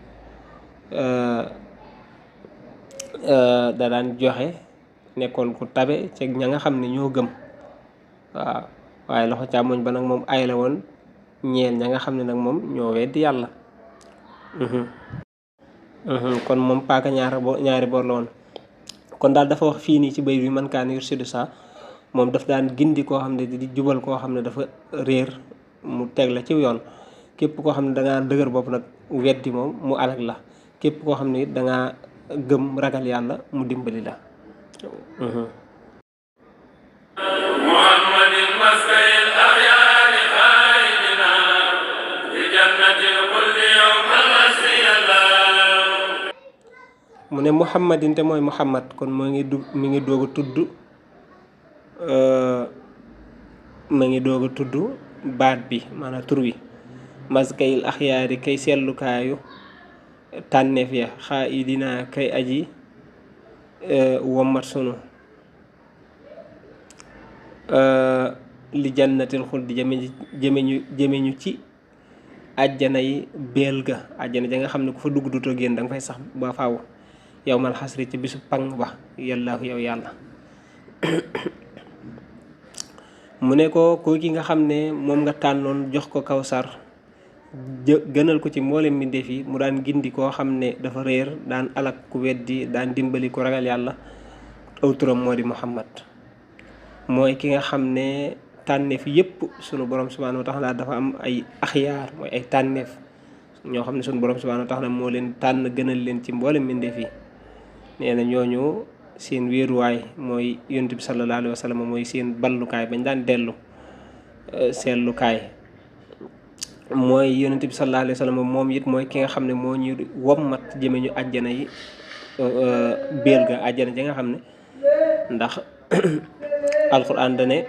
da daan joxe nekkoon ku tabe ci ña nga xam ne ñoo gëm waaw waaye loxo càmmoñ ba nag moom ay la woon ñeel ña nga xam ne nag moom ñoo weddi yàlla kon moom paaka ñaari boor la woon kon daal dafa wax fii nii ci bay bi man kaan yursidu sa moom daf daan gindi koo xam ne di jubal koo xam ne dafa réer mu teg la ci yoon képp koo xam ne dangaa dëgër bopp nag weddi moom mu alag la képp koo xam ne it dangaa gëm ragal yàlla mu dimbali la muhammadin maskayil axyaari xaayidina li jannatil xuldi yawmal masiyallah mu ne muhammadin te mooy muhammad kon mi ngi doog a tudd baat bi maanaam tur wi maskayil axyaari kay sellukaayu tànneef ya xaa i dina kay aji wommat sunu li jannatil xuldi jëme ñu ci àjjana yi beel ga àjjana ja nga xam ne ku fa dugg dutoo génn da nga fay sax ba faaw yow mal xasri ci bisu pang ba yàllaahu yow yàlla mu ne ko ki nga xam ne moom nga tànnoon jox ko kawsar gënal ko ci mboolem mbindeef yi mu daan gindi koo xam ne dafa réer daan alak ku weddi daan dimbali ku ragal yàlla aw turam moo di muhammad mooy ki nga xam ne tànneef yépp sunu borom subhanahu wa taala dafa am ay axyaar mooy ay tànneef ñoo xam ne sunu borom subhanahu wa taala moo leen tànn gënal leen ci mboolem mbindeef yi nee na ñooñu seen wéeruwaay mooy yonent bi sallallahu alayhi wa sallam mooy seen ballukaay bañ daan dellu seetlukaay mooy yonent bi sallallahu alayhi wa sallam moom it mooy ki nga xam ne moo ñu wommat jëme ñu àjjana yi béel ga àjjana ji nga xam ne ndax alquran dane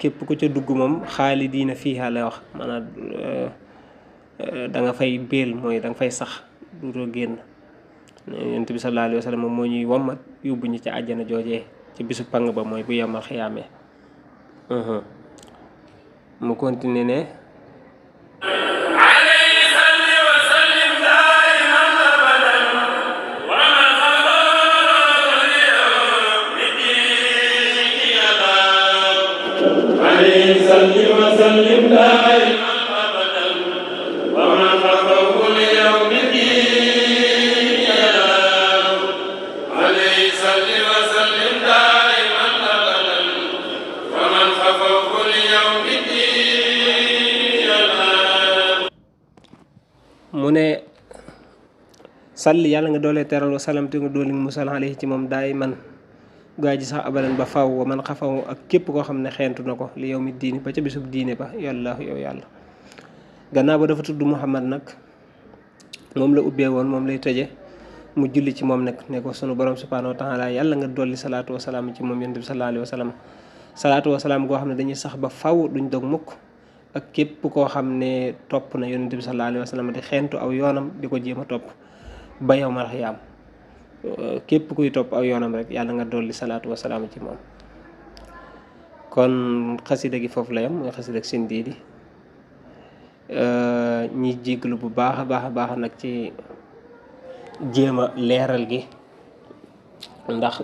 képp ku ca dugg moom xaalidiina fiiha la wax maanaam da nga fay béel mooy da nga fay sax duutoo génn yonent bi sallallahu alayhi wa sallam moo ñuy wommat yóbbu ñu ci àjjana joojee ci bisu pang ba mooy bu yomal xiyaamee mu continué ne mu ne salli yàlla nga doolee teral wa salam te nga dooli musal alayhi ci moom daay man gaa ji sax abadan ba faw wa man xafaw ak képp koo xam ne xeentu na ko li yow mi diini ba ca bisub diine ba yàlla yow yàlla. gannaaw ba dafa tudd Muhammad nag moom la ubbee woon moom lay tëje mu julli ci moom nag ne ko sunu borom subhanahu wa taala yàlla nga dolli salaatu wa salaam ci moom yonent bi sallallahu alayhi wa sallam salaatu wa salaam goo xam ne dañuy sax ba faw duñ dog mukk ak képp koo xam ne topp na yonent bi sallallahu alayhi wa sallam di xeentu aw yoonam di ko jéem a topp ba yawmal xiyaam képp kuy topp aw yoonam rek yàlla nga dolli salaatu wa salaam ci moom. kon xasida gi foofu la yam mooy xasida ak seen diidi ñi jéglu bu baax a baax nag ci jéem a leeral gi ndax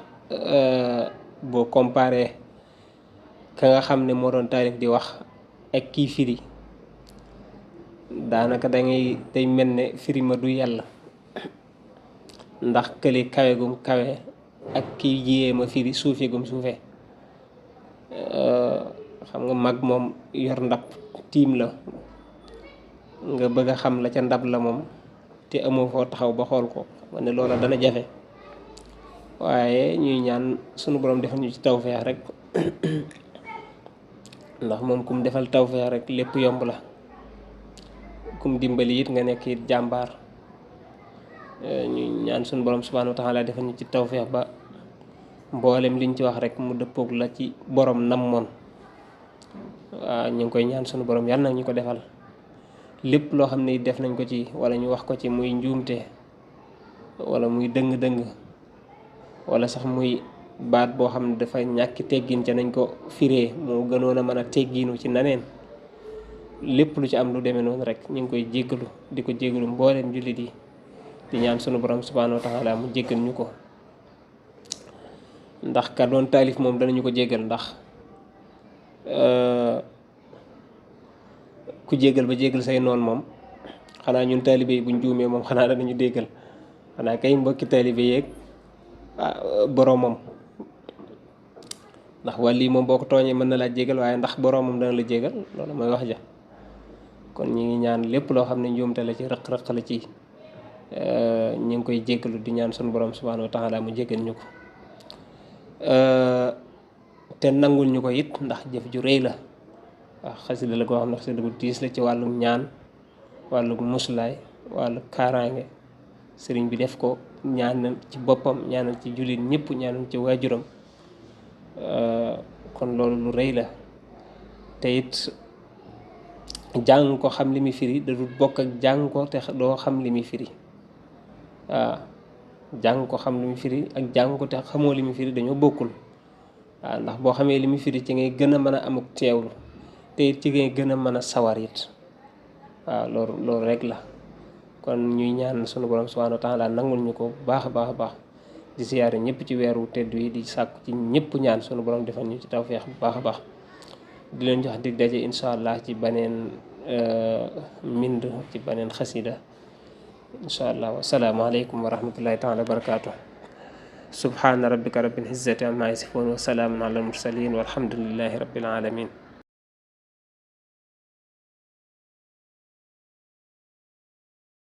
boo comparé ka nga xam ne moo doon taalif di wax ak kii firi daanaka day mel ne firi ma du yàlla ndax kële kawe gum kawe ak kii jiyee ma firi suufe gum suufe xam nga mag moom yor ndab tiim la nga bëgg a xam la ca ndab la moom te amoo foo taxaw ba xool ko xam ne loola dana jafe waaye ñuy ñaan sunu borom defal ñu ci tawfeex rek ndax moom kum defal tawfeex rek lépp yomb la kum dimbali it nga nekk it jàmbaar ñuy ñaan sunu borom subhanahu wa taala defal ñu ci tawfeex ba mboolem liñ ci wax rek mu dëppoog la ci borom namoon waaw ñu ngi koy ñaan sunu borom yàlla na ñu ko defal lépp loo xam ne def nañ ko ci wala ñu wax ko ci muy njuumte wala muy dëng-dëng wala sax muy baat boo xam ne dafa ñàkki teggin ca nañ ko firee moo gënoon a mën a teggiinu ci naneen lépp lu ci am lu demee noonu rek ñu ngi koy jéggalu di ko jéggalu mbooleem jullit yi di ñaan sunu borom subhanahu wa taala mu jéggal ñu ko ndax ka doon taalif moom danañu ko jéggal ndax ku jéggal ba jéggal say noon moom xanaa ñun taalibe yi buñ juumee moom xanaa danañu déggal xanaa kay mbokki taalibe yeeg boroomam ndax wàll moom boo ko tooñee mën na laa jéggal waaye ndax boroomam dana la jéggal loolu mooy wax ja kon ñi ngi ñaan lépp loo xam ne njuumte la ci rëq-rëq la ci ñi ngi koy jéggalu di ñaan sunu borom subhanahu wa taala mu jéggal ñu ko te nangul ñu ko it ndax jëf ju rëy la waaw xasida la koo xam ne xasida bu tiis la ci wàllum ñaan wàllum muslaay wàllu kaaraange sëriñ bi def ko ñaanal ci boppam ñaanal ci jullit ñëpp ñaanal ci waajuram kon loolu lu rëy la te it jàng ko xam li muy firi da dul bokk ak jàng ko te doo xam li muy firi waaw jàng ko xam li muy firi ak jàng ko te xamoo li muy firi dañoo bokkul waaw ndax boo xamee li muy firi ci ngay gën a mën a amuk teewlu te it ci ngay gën a mën a sawar it waaw loolu rek la kon ñuy ñaan sunu borom subhanahu wa taala nangul ñu ko baax a baax di siyaare ñëpp ci weeru tedd yi di sàkku ci ñëpp ñaan sunu borom defal ñu ci tawfeex bu baax a baax di leen jox dig daje incha allah ci baneen mbind ci baneen xasida incha allah wasalaamaaleykum wa rahmatullahi taala wa barakaatu subhaana rabbika rabbil izzati amma yasifun wa salaamun ala al mursalin walhamdulillahi rabbil alamin